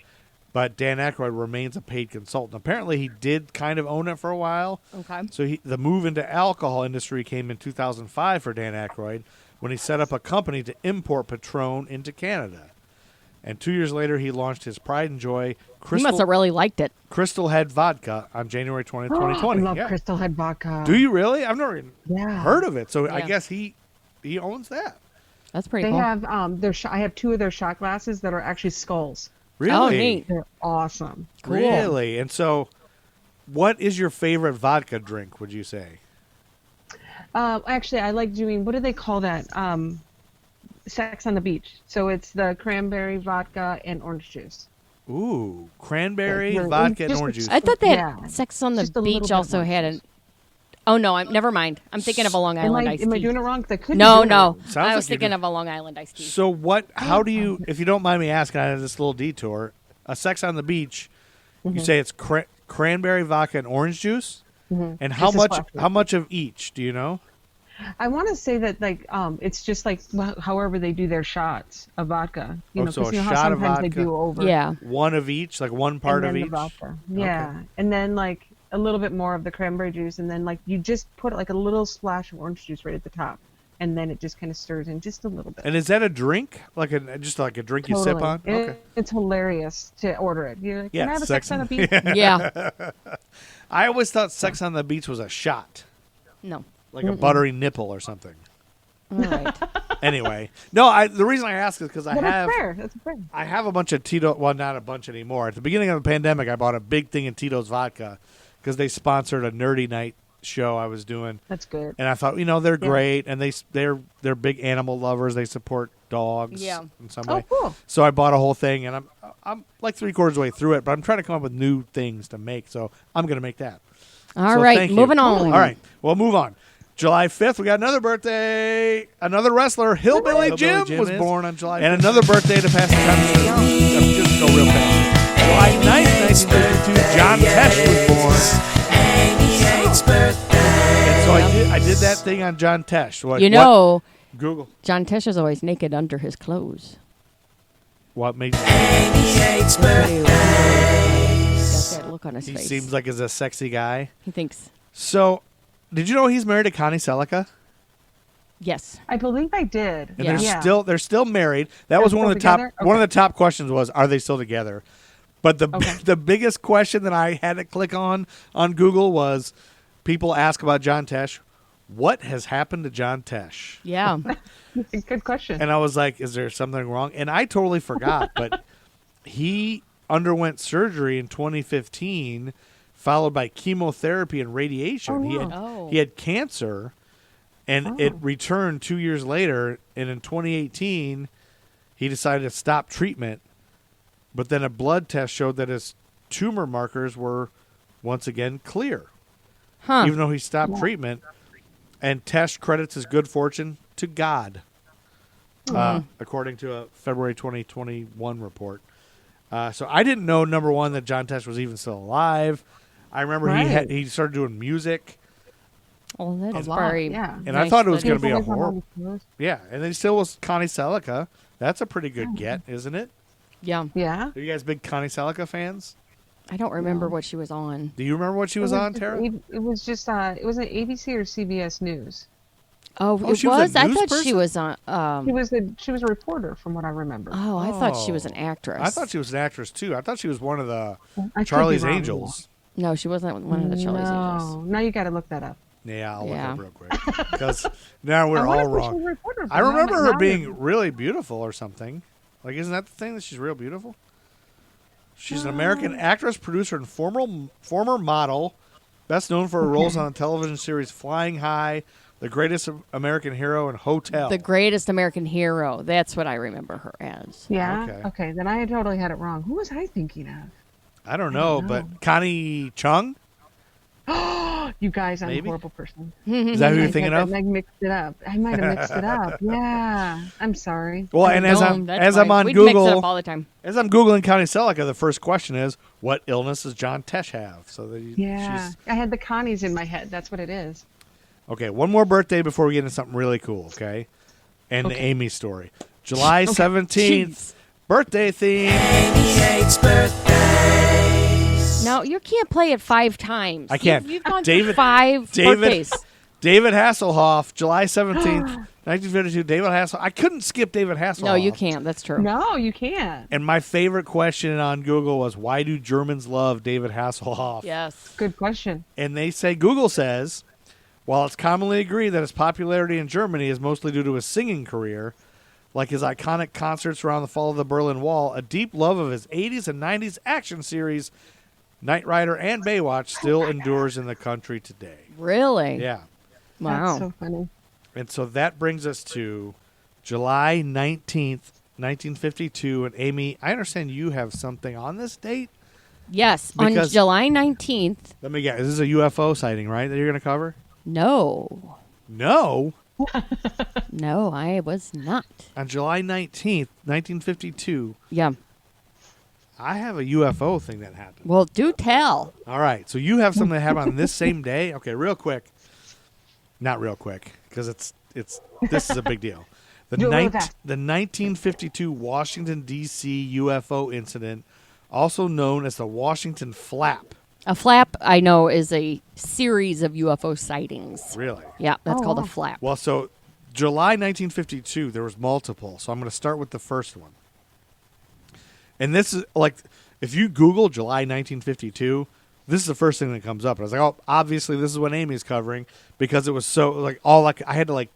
but Dan Aykroyd remains a paid consultant. Apparently, he did kind of own it for a while. Okay. So the move into alcohol industry came in 2005 for Dan Aykroyd when he set up a company to import Patron into Canada. And 2 years later, he launched his Pride and Joy He Crystal, must have really liked it. Crystal Head Vodka on January 20th, 2020. I love Yeah. Crystal Head vodka. Do you really? I've never even Yeah. heard of it. So I Yeah. guess he owns that. That's pretty They cool. have I have two of their shot glasses that are actually skulls. Really? Oh, neat. They're awesome. Cool. Really? And so, what is your favorite vodka drink, would you say? Actually, I like doing, what do they call that? Sex on the Beach. So it's the cranberry vodka and orange juice. Ooh, cranberry, Yeah, vodka, and just- orange juice. I thought that Yeah. Sex on the Just a little Beach bit also more had juice. an. Oh no, never mind. I'm thinking of a Long Island iced tea. Am I doing it wrong? 'Cause I could be No, doing it no. wrong. Sounds I like was you're thinking doing- of a Long Island iced tea. So what? How do you, if you don't mind me asking, I have this little detour. A Sex on the Beach. You say it's cranberry, vodka, and orange juice. And how Just a much? splash. How much of each? Do you know? I want to say that like it's just like however they do their shots of vodka. You know, so 'cause a you know how shot of sometimes they vodka? do over. Yeah. One of each, like one part and of then each. the vodka. Yeah, and then like a little bit more of the cranberry juice, and then like you just put like a little splash of orange juice right at the top, and then it just kind of stirs in just a little bit. And is that a drink? Just like a drink you sip on? Okay. It's hilarious to order it. You're like, Yeah, can I have a sex sex on a on- beach? Yeah. I always thought Sex on the Beach was a shot, No. like a buttery nipple or something. All right. Anyway, no. The reason I ask is because But that's fair. That's fair. I have a bunch of Tito. Well, not a bunch anymore. At the beginning of the pandemic, I bought a big thing of Tito's vodka because they sponsored a nerdy night show I was doing, That's good. and I thought, they're great, and they're big animal lovers. They support dogs, Yeah. in some Oh, way. cool. So I bought a whole thing, and I'm like 3/4 of the way through it, but I'm trying to come up with new things to make. So I'm going to make that. All So right. thank you. Moving on. All right, we'll move on. July 5th, we got another birthday. Another wrestler, Hillbilly Jim, was born on July 5th. And another birthday to pass the time. Just go real fast. July 9th, 1952, John Tesh was born. And so I did that thing on John Tesh. What, You know, what? Google. John Tesh is always naked under his clothes. What makes Got that look on his he face. seems like he's a sexy guy? He thinks, So, did you know he's married to Connie Selica? yes. I believe I did. And Yeah. they're still married. That was They're one of the still top together? one of Okay. the top questions was, are they still together? But the Okay. the biggest question that I had to click on Google was people ask about John Tesh. What has happened to John Tesh? Yeah. Good question. And I was like, is there something wrong? And I totally forgot, but he underwent surgery in 2015 followed by chemotherapy and radiation. Oh, He wow. had Oh. he had cancer and it Oh. returned 2 years later, and in 2018 he decided to stop treatment. But then a blood test showed that his tumor markers were once again clear, Huh. even though he stopped treatment. And Tesh credits his good fortune to God, according to a February 2021 report. So I didn't know, number one, that John Tesh was even still alive. I remember Right. he started doing music. Oh, that's A lot, very yeah. And I nice thought it was that gonna be a Always on horror- all the clothes. Yeah, and then he still was Connie Selica. That's a pretty good get, isn't it? Yeah. Yeah. Are you guys big Connie Selica fans? I don't remember what she was on. Do you remember what she was on, Tara? It was just it was an ABC or CBS News. Oh, Oh, it she was a I news thought person? she was on. She was a reporter from what I remember. Oh, I thought she was Oh. an actress. I thought she was an actress too. I thought she was one of the I could be Charlie's wrong. Angels. No, she wasn't one of the Charlie's Angels. No, now you got to look that up. Yeah, I'll Yeah. look up real quick because now we're I wonder all if she was wrong. a reporter I for remember now her being really beautiful or something. Like, isn't that the thing that she's real beautiful? She's an American actress, producer, and former model, best known for her roles on the television series Flying High, The Greatest American Hero, and Hotel. The Greatest American Hero. That's what I remember her as. Yeah. Okay. Okay. Then I totally had it wrong. Who was I thinking of? I don't know, know. but Connie Chung? You guys, I'm Maybe. a horrible person. Is that who you're I thinking got- of? I mixed it up. I might have mixed it up. Yeah. I'm sorry. Well, and as No, I'm that's fine. on We'd mix it Google, up all the time. as I'm googling Connie Selica, the first question is, what illness does John Tesh have? So that Yeah. she's I had the Connies in my head. That's what it is. okay. One more birthday before we get into something really cool. Okay, and the Okay. Amy story, July 17th, birthday theme. No, you can't play it 5 times. I can't. You've gone David- through 5 birthdays. David Hasselhoff, July 17th, 1952. David Hasselhoff. I couldn't skip David Hasselhoff. No, you can't. That's true. No, you can't. And my favorite question on Google was, why do Germans love David Hasselhoff? Yes. Good question. And Google says, while it's commonly agreed that his popularity in Germany is mostly due to his singing career, like his iconic concerts around the fall of the Berlin Wall, a deep love of his 80s and 90s action series, Knight Rider and Baywatch, still endures in the country today. Really? Yeah. Wow. That's so funny. And so that brings us to July 19th, 1952. And Amy, I understand you have something on this date? Yes. On Because- July 19th. Let me guess. This is a UFO sighting, right, that you're going to cover? No. No. No, I was not. On July 19th, 1952, Yeah. I have a UFO thing that happened. Well, do tell. All right. So you have something that happened on this same day? Okay, real quick. Not real quick, because this is a big deal. The, Do it real nine- fast. the 1952 Washington, D.C. UFO incident, also known as the Washington Flap. A flap, I know, is a series of UFO sightings. Really? Yeah, that's Oh, called a wow. flap. Well, so July 1952, there was multiple. So I'm going to start with the first one. And this is like, if you Google July 1952, this is the first thing that comes up. And I was like, oh, obviously this is what Amy's covering, because it was so like I had to like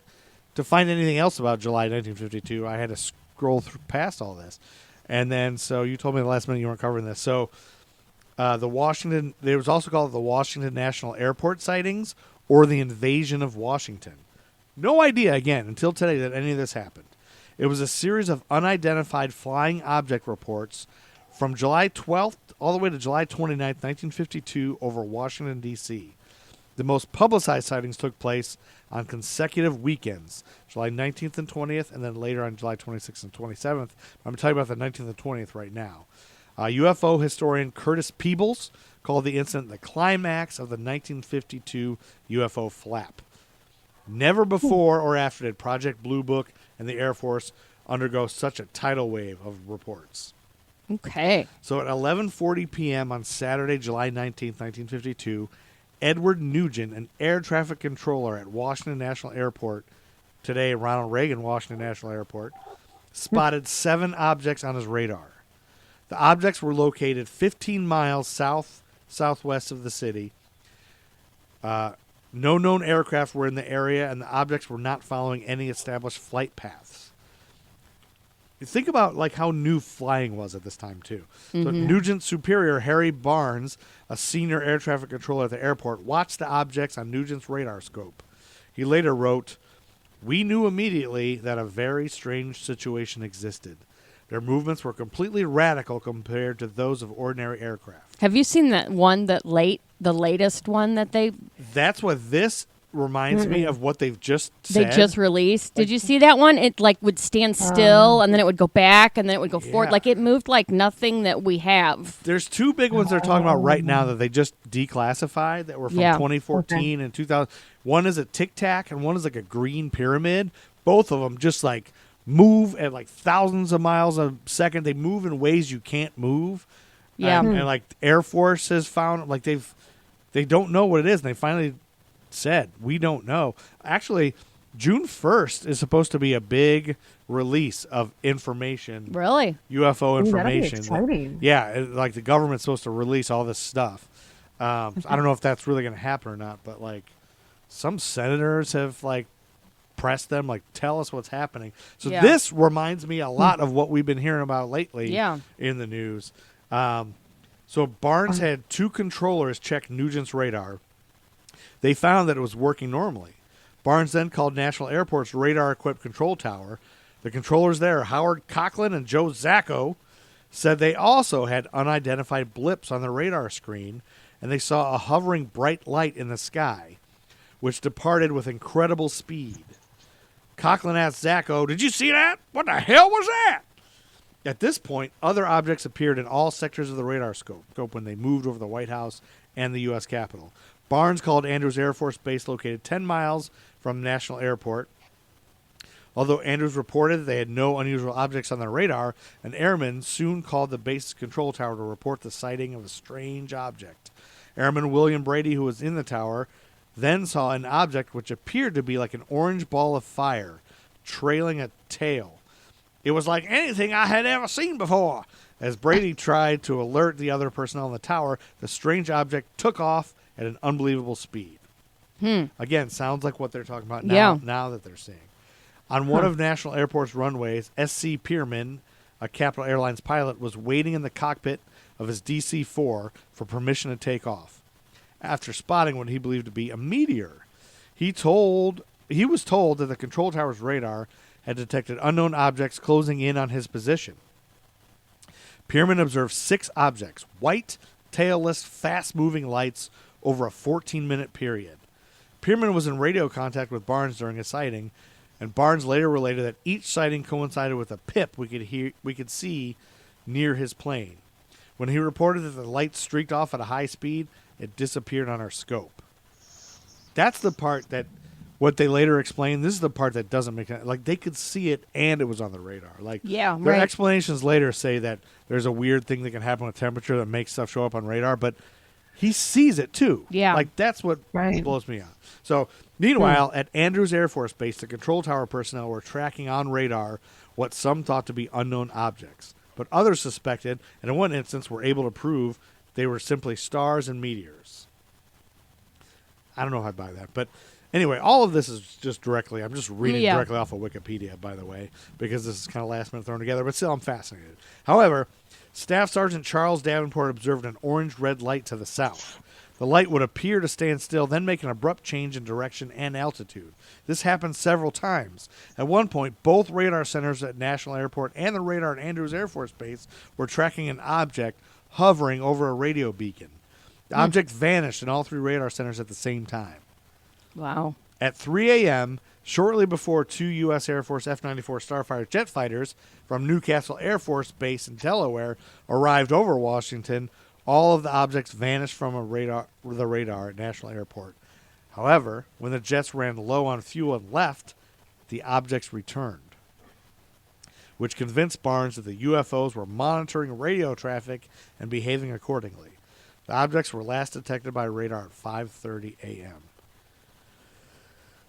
to find anything else about July 1952. I had to scroll through past all this, and then so you told me the last minute you weren't covering this. So the Washington, it was also called the Washington National Airport sightings or the invasion of Washington. No idea again until today that any of this happened. It was a series of unidentified flying object reports from July 12th all the way to July 29th, 1952 over Washington, D.C. The most publicized sightings took place on consecutive weekends, July 19th and 20th, and then later on July 26th and 27th. I'm talking about the 19th and 20th right now. UFO historian Curtis Peebles called the incident the climax of the 1952 UFO flap. Never before or after did Project Blue Book and the Air Force undergo such a tidal wave of reports. Okay. So at 11:40 p.m. on Saturday, July 19th, 1952, Edward Nugent, an air traffic controller at Washington National Airport, today Ronald Reagan Washington National Airport, spotted 7 objects on his radar. The objects were located 15 miles southwest of the city. No known aircraft were in the area, and the objects were not following any established flight paths. You think about like how new flying was at this time too. So Nugent's superior, Harry Barnes, a senior air traffic controller at the airport, watched the objects on Nugent's radar scope. He later wrote, "We knew immediately that a very strange situation existed. Their movements were completely radical compared to those of ordinary aircraft." Have you seen that one the latest one that they That's what this reminds me of what they've just said. just released? Did you see that one? It like would stand still and then it would go back and then it would go forward. Yeah. Like it moved like nothing that we have. There's 2 big ones they're talking about right now that they just declassified that were from Yeah. 2014 and 2000. One is a Tic Tac and one is like a green pyramid. Both of them just like move at like thousands of miles a second. They move in ways you can't move. Yeah. And like Air Force has found like they don't know what it is, and they finally said, we don't know. Actually, June 1st is supposed to be a big release of information. Really? UFO Ooh, that'd be information. exciting. Yeah, like the government's supposed to release all this stuff. So I don't know if that's really going to happen or not, but like some senators have like pressed them, like tell us what's happening. So Yeah. this reminds me a lot of what we've been hearing about lately Yeah. in the news. So Barnes had 2 controllers check Nugent's radar. They found that it was working normally. Barnes then called National Airport's radar-equipped control tower. The controllers there, Howard Coughlin and Joe Zacco, said they also had unidentified blips on the radar screen, and they saw a hovering bright light in the sky, which departed with incredible speed. Coughlin asked Zacco, "Did you see that? What the hell was that?" At this point, other objects appeared in all sectors of the radar scope when they moved over the White House and the U.S. Capitol. Barnes called Andrews Air Force Base, located 10 miles from National Airport. Although Andrews reported they had no unusual objects on their radar, an airman soon called the base's control tower to report the sighting of a strange object. Airman William Brady, who was in the tower, then saw an object which appeared to be like an orange ball of fire, trailing a tail. It was like anything I had ever seen before. As Brady tried to alert the other personnel in the tower, the strange object took off at an unbelievable speed. Again, sounds like what they're talking about now that they're seeing. On one of National Airport's runways, S.C. Pierman, a Capital Airlines pilot, was waiting in the cockpit of his DC-4 for permission to take off. After spotting what he believed to be a meteor, he was told that the control tower's radar had detected unknown objects closing in on his position. Pierman observed 6 objects, white, tailless, fast-moving lights over a 14-minute period. Pierman was in radio contact with Barnes during a sighting, and Barnes later related that each sighting coincided with a pip we could see near his plane. When he reported that the light streaked off at a high speed, it disappeared on our scope. That's the part that what they later explained, this is the part that doesn't make sense. Like, they could see it and it was on the radar. Like, Yeah, their right. explanations later say that there's a weird thing that can happen with temperature that makes stuff show up on radar, but he sees it too. Yeah. Like, that's what Right. blows me out. So, meanwhile, at Andrews Air Force Base, the control tower personnel were tracking on radar what some thought to be unknown objects, but others suspected, and in one instance were able to prove they were simply stars and meteors. I don't know how I'd buy that, but anyway, all of this is just directly, I'm just reading Yeah. directly off of Wikipedia, by the way, because this is kind of last minute thrown together, but still I'm fascinated. However, Staff Sergeant Charles Davenport observed an orange-red light to the south. The light would appear to stand still, then make an abrupt change in direction and altitude. This happened several times. At one point, both radar centers at National Airport and the radar at Andrews Air Force Base were tracking an object hovering over a radio beacon. The object vanished in all three radar centers at the same time. Wow. At 3 a.m., shortly before two U.S. Air Force F-94 Starfighter jet fighters from Newcastle Air Force Base in Delaware arrived over Washington, all of the objects vanished from the radar at National Airport. However, when the jets ran low on fuel and left, the objects returned, which convinced Barnes that the UFOs were monitoring radio traffic and behaving accordingly. The objects were last detected by radar at 5:30 a.m.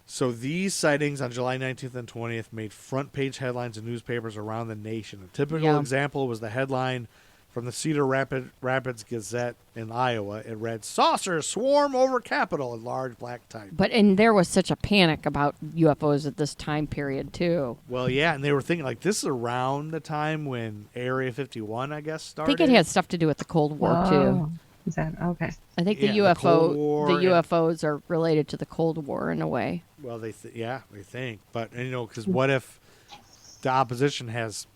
So these sightings on July 19th and 20th made front-page headlines in newspapers around the nation. A typical example was the headline from the Cedar Rapids Gazette in Iowa. It read, "Saucers swarm over Capitol" in large black type. And there was such a panic about UFOs at this time period, too. Well, yeah, and they were thinking, like, this is around the time when Area 51, I guess, I started. think it had stuff to do with the Cold War, too. Oh, is that okay? I think Yeah, the the Cold War and- UFOs are related to the Cold War in a way. Well, they think. But, because what if the opposition has,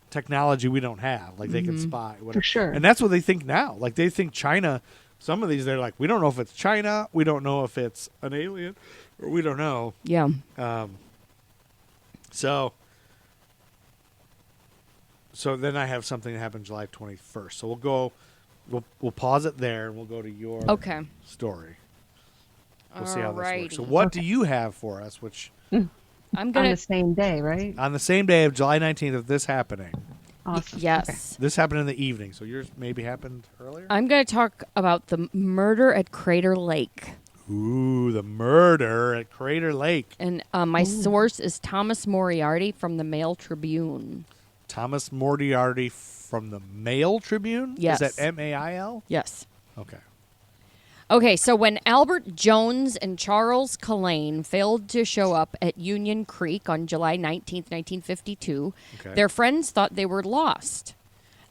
technology we don't have? Like, they can spy. Whatever. For sure. And that's what they think now. Like, they think China, some of these, they're like, we don't know if it's China. We don't know if it's an alien. Or we don't know. Yeah. So then I have something that happened July 21st. So we'll pause it there, and we'll go to your story. We'll see how this works. So what do you have for us, which I'm On going the to... same day, right? on the same day of July 19th of this happening? Awesome. Yes. This happened in the evening, so yours maybe happened earlier? I'm going to talk about the murder at Crater Lake. Ooh, the murder at Crater Lake. And my source is Thomas Moriarty from the Mail Tribune. Thomas Moriarty from the Mail Tribune? Yes. Is that M-A-I-L? Yes. Okay. Okay, so when Albert Jones and Charles Cullen failed to show up at Union Creek on July 19th, 1952, Okay. their friends thought they were lost.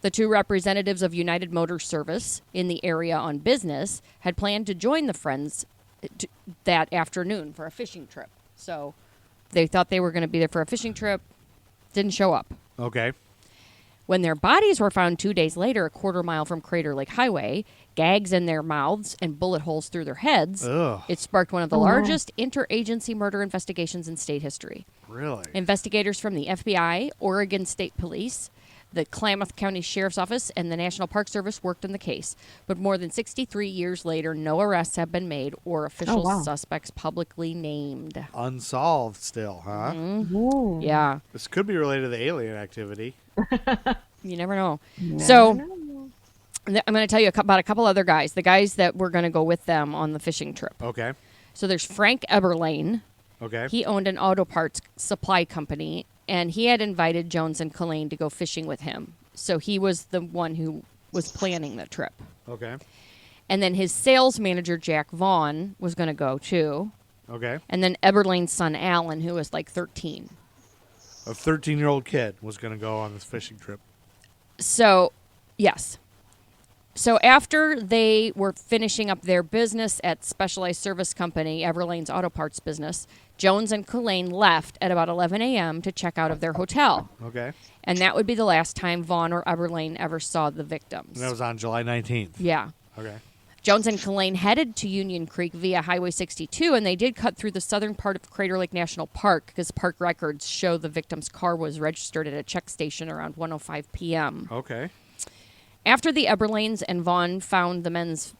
The two representatives of United Motor Service in the area on business had planned to join the friends that afternoon for a fishing trip. So they thought they were going to be there for a fishing trip, didn't show up. Okay. When their bodies were found 2 days later, a quarter mile from Crater Lake Highway, gags in their mouths and bullet holes through their heads, Ugh. it sparked one of the Oh, no. largest interagency murder investigations in state history. Really? Investigators from the FBI, Oregon State Police, the Klamath County Sheriff's Office, and the National Park Service worked on the case. But more than 63 years later, no arrests have been made or official wow. suspects publicly named. Unsolved still, huh? Ooh. Yeah, This could be related to the alien activity. you never know. Never So know. I'm going to tell you about a couple other guys, the guys that were going to go with them on the fishing trip. Okay. So there's Frank Eberlane. Okay. He owned an auto parts supply company, and he had invited Jones and Cullen to go fishing with him. So he was the one who was planning the trip. Okay. And then his sales manager, Jack Vaughn, was going to go too. Okay. And then Eberlane's son, Alan, who was like 13. A 13-year-old kid was going to go on this fishing trip. So, yes. So after they were finishing up their business at Specialized Service Company, Eberlane's auto parts business, Jones and Cullen left at about 11 a.m. to check out of their hotel. Okay. And that would be the last time Vaughn or Eberlane ever saw the victims. And that was on July 19th. Yeah. Okay. Jones and Cullen headed to Union Creek via Highway 62, and they did cut through the southern part of Crater Lake National Park because park records show the victim's car was registered at a check station around 1:05 p.m. Okay. After the Eberlanes and Vaughn found the men's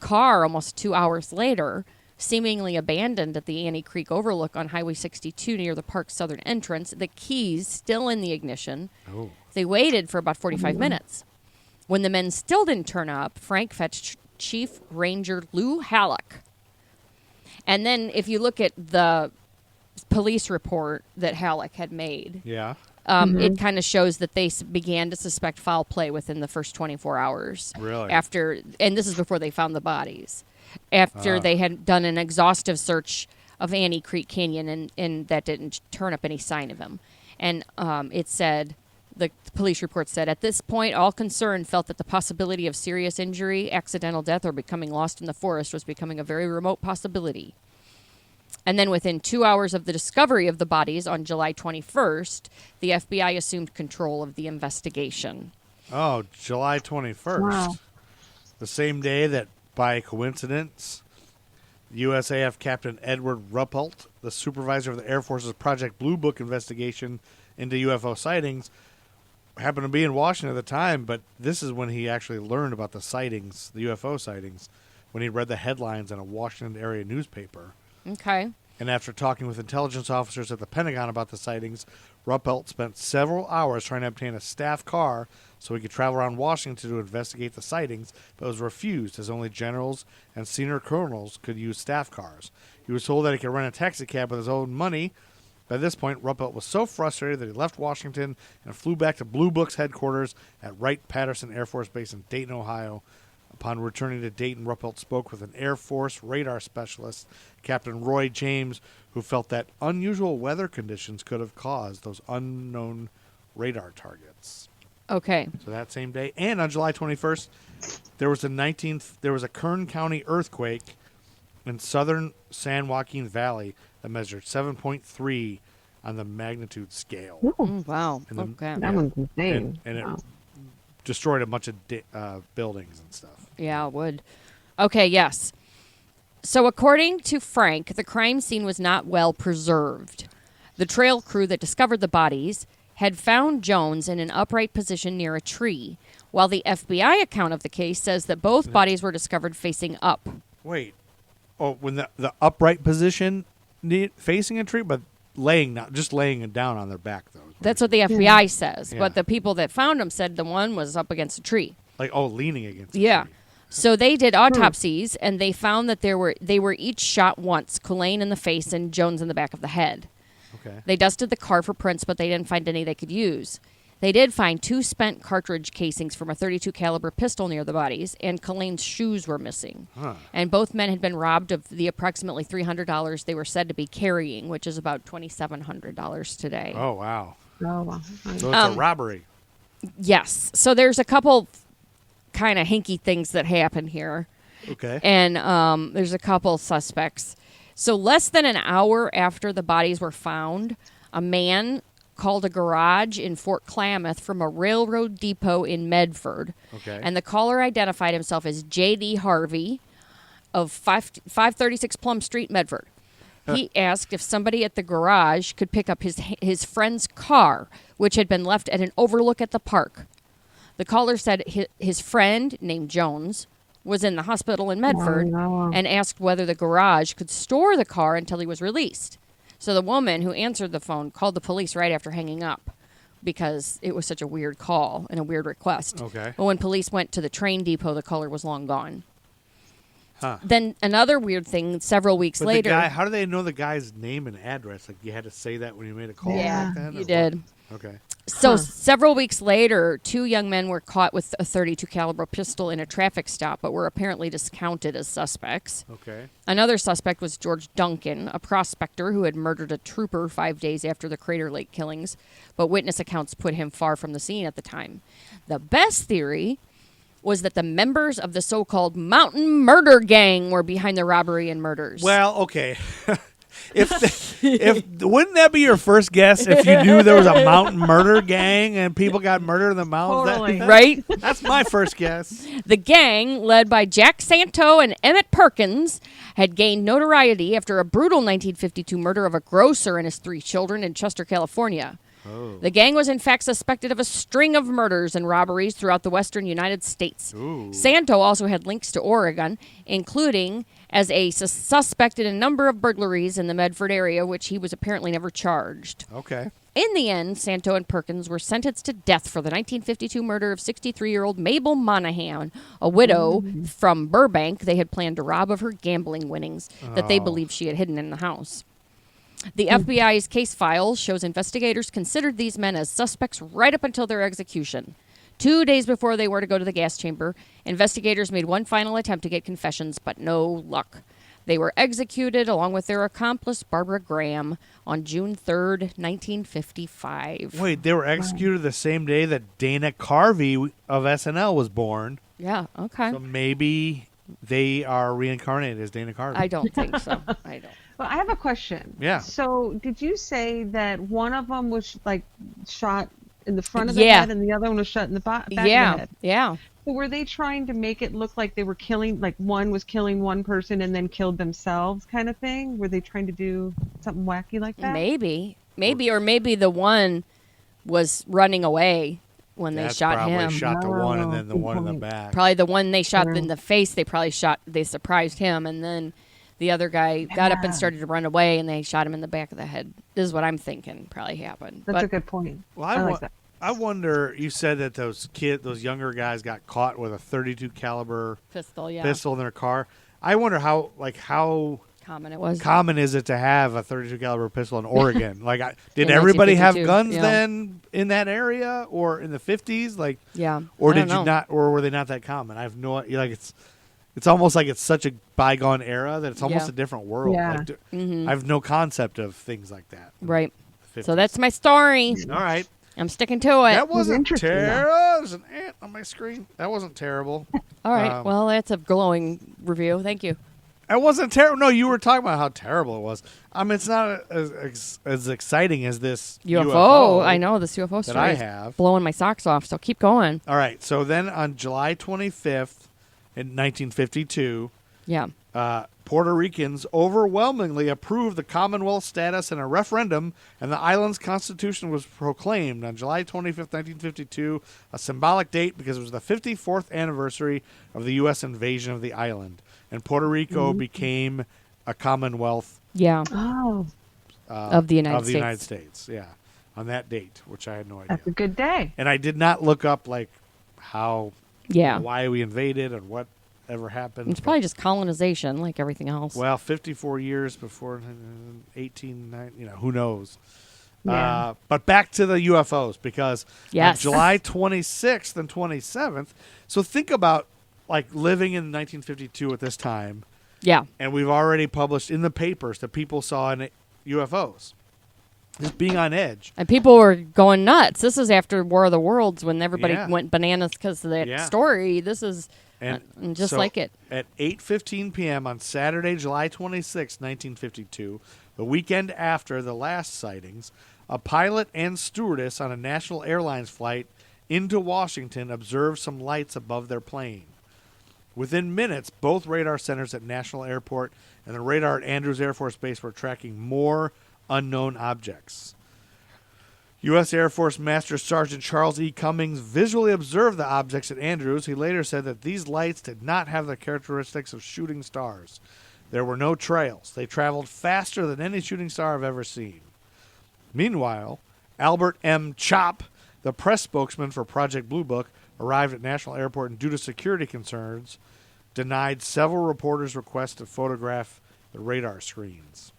car almost 2 hours later, seemingly abandoned at the Annie Creek Overlook on Highway 62 near the park's southern entrance, the keys still in the ignition. Oh. They waited for about 45 minutes. When the men still didn't turn up, Frank fetched Chief Ranger Lou Halleck. And then if you look at the police report that Halleck had made, Yeah. it kind of shows that they began to suspect foul play within the first 24 hours. Really? After, and this is before they found the bodies. After they had done an exhaustive search of Annie Creek Canyon, and that didn't turn up any sign of him. And it said, the police report said, at this point, all concerned felt that the possibility of serious injury, accidental death, or becoming lost in the forest was becoming a very remote possibility. And then within 2 hours of the discovery of the bodies on July 21st, the FBI assumed control of the investigation. Oh, July 21st. Wow. The same day that, by coincidence, USAF Captain Edward Ruppelt, the supervisor of the Air Force's Project Blue Book investigation into UFO sightings, happened to be in Washington at the time, but this is when he actually learned about the sightings, the UFO sightings, when he read the headlines in a Washington area newspaper. Okay. And after talking with intelligence officers at the Pentagon about the sightings, Ruppelt spent several hours trying to obtain a staff car so he could travel around Washington to investigate the sightings, but was refused as only generals and senior colonels could use staff cars. He was told that he could rent a taxi cab with his own money. By this point, Ruppelt was so frustrated that he left Washington and flew back to Blue Book's headquarters at Wright-Patterson Air Force Base in Dayton, Ohio. Upon returning to Dayton, Ruppelt spoke with an Air Force radar specialist, Captain Roy James, who felt that unusual weather conditions could have caused those unknown radar targets. Okay. So that same day, and on July 21st, there was a Kern County earthquake in southern San Joaquin Valley that measured 7.3 on the magnitude scale. Ooh, Wow. And the- Okay. that one's insane. And it Wow. destroyed a bunch of buildings and stuff. Yeah, it would. Okay, yes. So according to Frank, the crime scene was not well preserved. The trail crew that discovered the bodies had found Jones in an upright position near a tree, while the FBI account of the case says that both bodies were discovered facing up. Wait. Oh, when the upright position facing a tree, but laying down on their back, though. That's what the FBI says, Yeah. but the people that found him said the one was up against a tree. Like, leaning against the Yeah. tree. So they did autopsies, and they found that they were each shot once, Cullen in the face and Jones in the back of the head. Okay. They dusted the car for prints, but they didn't find any they could use. They did find 2 spent cartridge casings from a .32 caliber pistol near the bodies, and Cullen's shoes were missing. Huh. And both men had been robbed of the approximately $300 they were said to be carrying, which is about $2,700 today. Oh, wow. Oh, wow. So it's a robbery. Yes. So there's a couple kind of hinky things that happen here. Okay. And there's a couple suspects. So less than an hour after the bodies were found, a man called a garage in Fort Klamath from a railroad depot in Medford. Okay. And the caller identified himself as J.D. Harvey of 536 Plum Street, Medford. He asked if somebody at the garage could pick up his friend's car, which had been left at an overlook at the park. The caller said his friend, named Jones, was in the hospital in Medford no. and asked whether the garage could store the car until he was released. So the woman who answered the phone called the police right after hanging up because it was such a weird call and a weird request. Okay. But when police went to the train depot, the caller was long gone. Huh. Then another weird thing, several weeks But later. the guy, how do they know the guy's name and address? Like, you had to say that when you made a call? Yeah, back then, you or did. what? Okay. So several weeks later, 2 young men were caught with a .32 caliber pistol in a traffic stop, but were apparently discounted as suspects. Okay. Another suspect was George Duncan, a prospector who had murdered a trooper 5 days after the Crater Lake killings, but witness accounts put him far from the scene at the time. The best theory was that the members of the so-called Mountain Murder Gang were behind the robbery and murders. Well, okay. if wouldn't that be your first guess if you knew there was a mountain murder gang and people got murdered in the mountains? Totally. Right? That's my first guess. The gang, led by Jack Santo and Emmett Perkins, had gained notoriety after a brutal 1952 murder of a grocer and his 3 children in Chester, California. Oh. The gang was in fact suspected of a string of murders and robberies throughout the western United States. Ooh. Santo also had links to Oregon, including as a suspect in a number of burglaries in the Medford area, which he was apparently never charged. Okay. In the end, Santo and Perkins were sentenced to death for the 1952 murder of 63-year-old Mabel Monahan, a widow from Burbank they had planned to rob of her gambling winnings that they believed she had hidden in the house. The FBI's case file shows investigators considered these men as suspects right up until their execution. 2 days before they were to go to the gas chamber, investigators made one final attempt to get confessions, but no luck. They were executed along with their accomplice, Barbara Graham, on June 3rd, 1955. Wait, they were executed the same day that Dana Carvey of SNL was born. Yeah, okay. So maybe they are reincarnated as Dana Carvey. I don't think so. I don't. Well, I have a question. Yeah. So, did you say that one of them was like shot in the front of the Yeah. head and the other one was shot in the back of the Yeah, head? yeah. So were they trying to make it look like they were killing, like one was killing one person and then killed themselves, kind of thing? Were they trying to do something wacky like that? Maybe, or maybe the one was running away when That's they shot probably him. shot the one and Oh, then the good one in the point. back. Probably the one they shot True. in the face. They surprised him, and then the other guy got up and Yeah. started to run away, and they shot him in the back of the head. This is what I'm thinking probably happened. That's but a good point. Well, I like that. I wonder. You said that those younger guys, got caught with a .32 caliber pistol, yeah, pistol in their car. I wonder how common it was. common is it to have a .32 caliber pistol in Oregon? Did In everybody have 1952, guns yeah. then in that area or in the 50s? Yeah, Or I don't did you know. not? Or were they not that common? I have no. It's almost like it's such a bygone era that it's almost Yeah. a different world. Yeah. Mhm. I have no concept of things like that. Right. So 50s. that's my story. all right. I'm sticking to it. That wasn't interesting, though. terrible. There's an ant on my screen. That wasn't terrible. All right. Well, that's a glowing review. Thank you. It wasn't terrible. No, you were talking about how terrible it was. I mean, it's not as exciting as this UFO. I know this UFO that story I is have. blowing my socks off. So keep going. All right. So then on July 25th in 1952, Yeah. Puerto Ricans overwhelmingly approved the Commonwealth status in a referendum, and the island's constitution was proclaimed on July 25th, 1952, a symbolic date because it was the 54th anniversary of the U.S. invasion of the island. And Puerto Rico became a Commonwealth Yeah. Oh, Of the United States. United States, yeah, on that date, which I had no idea. that's a good day. And I did not look up how, Yeah. why we invaded and what ever happened. It's probably just colonization, like everything else. Well, 54 years before 1890, who knows? Yeah. But back to the UFOs, because Yes. on July 26th and 27th, so think about living in 1952 at this time, Yeah. and we've already published in the papers that people saw in UFOs. Just being on edge. And people were going nuts. This is after War of the Worlds when everybody Yeah. went bananas because of that Yeah. story. This is And just so like it. At 8:15 p.m. on Saturday, July 26, 1952, the weekend after the last sightings, a pilot and stewardess on a National Airlines flight into Washington observed some lights above their plane. Within minutes, both radar centers at National Airport and the radar at Andrews Air Force Base were tracking more unknown objects. U.S. Air Force Master Sergeant Charles E. Cummings visually observed the objects at Andrews. He later said that these lights did not have the characteristics of shooting stars. There were no trails. They traveled faster than any shooting star I've ever seen. Meanwhile, Albert M. Chop, the press spokesman for Project Blue Book, arrived at National Airport and, due to security concerns, denied several reporters' requests to photograph the radar screens.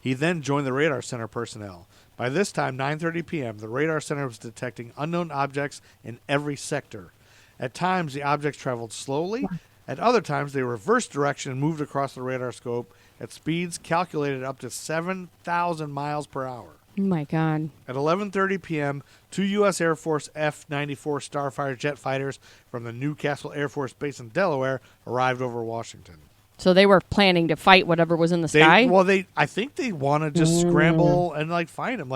He then joined the radar center personnel. By this time, 9:30 p.m., the radar center was detecting unknown objects in every sector. At times, the objects traveled slowly. At other times, they reversed direction and moved across the radar scope at speeds calculated up to 7,000 miles per hour. Oh, my God. At 11:30 p.m., two U.S. Air Force F-94 Starfighter jet fighters from the Newcastle Air Force Base in Delaware arrived over Washington. So they were planning to fight whatever was in the sky? I think they want to just scramble and find them.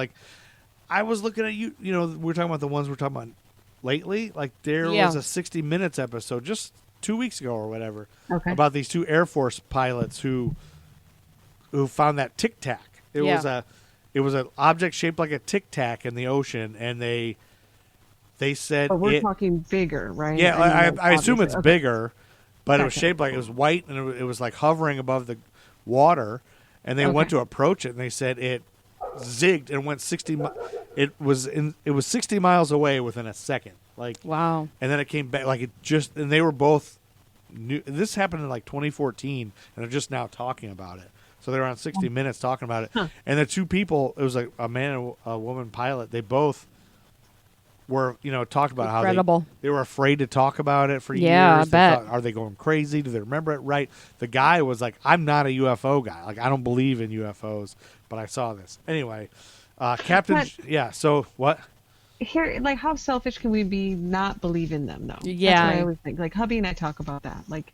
I was looking at we were talking about the ones we're talking about lately. There Yeah. was a 60 Minutes episode just 2 weeks ago or whatever Okay. about these two Air Force pilots who found that Tic Tac. It it was an object shaped like a tic tac in the ocean, and they said But we're it, talking bigger, right? yeah, mean, like, I assume it's obviously. Okay. bigger, but it was Gotcha. shaped like it was white, and it was like hovering above the water. And they went Okay. to approach it, and they said it zigged and went 60. It was 60 miles away within a second. Like, Wow. and then it came back. Like, it just, and they were both new. This happened in like 2014, and they're just now talking about it. So they were on 60 Minutes talking about it. Huh. And the two people, it was like a man and a woman pilot. They both were, talked about Incredible. how they were afraid to talk about it for Yeah, years. I They bet. thought, are they going crazy? Do they remember it right? The guy was like, I'm not a UFO guy. Like, I don't believe in UFOs, but I saw this. Anyway, Captain, But- yeah, so what? Here, like, how selfish can we be not believe in them, though? Yeah. That's what I always think. Like, hubby and I talk about that. Like,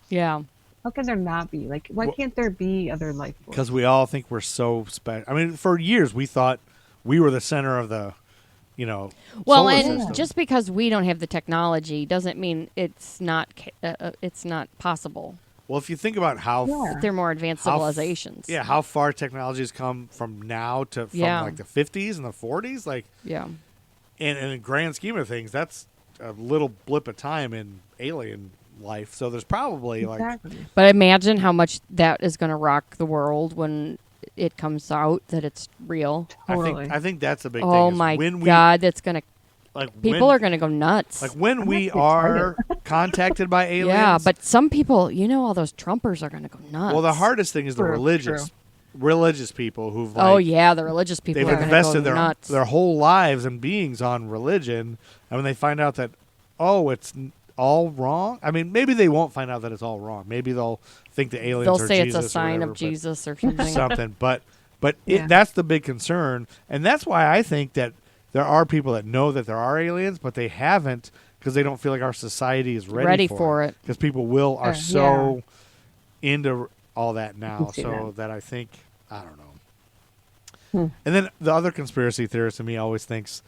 Yeah. how can there not be? Like, why Well- can't there be other life forms? Because we all think we're so special. I mean, for years, we thought we were the center of the, Well, solar and system. just because we don't have the technology doesn't mean it's not possible. Well, if you think about how Yeah. They're more advanced How f- civilizations. yeah, how far technology has come from now to from Yeah. like the 50s and the 40s, like, Yeah. and in the grand scheme of things, that's a little blip of time in alien life. So there's probably like, Exactly. But imagine how much that is going to rock the world when it comes out that it's real. Totally. I think that's a big thing. Oh is my when God, that's going to. like People when, are going to go nuts. like when we actually are contacted by aliens. yeah, but some people, all those Trumpers are going to go nuts. well, the hardest thing is the True, religious people who've like, Oh yeah, the religious people they've are going to invested go nuts. their whole lives and beings on religion, and when they find out that it's all wrong, I mean, maybe they won't find out that it's all wrong. Maybe they'll think the aliens They'll are say Jesus it's a sign or whatever, of Jesus or something. something. But Yeah. that's the big concern, and that's why I think that there are people that know that there are aliens, but they haven't because they don't feel like our society is ready for it. Because people are Yeah. so into all that now, see so that I think, I don't know. Hmm. And then the other conspiracy theorist in me always thinks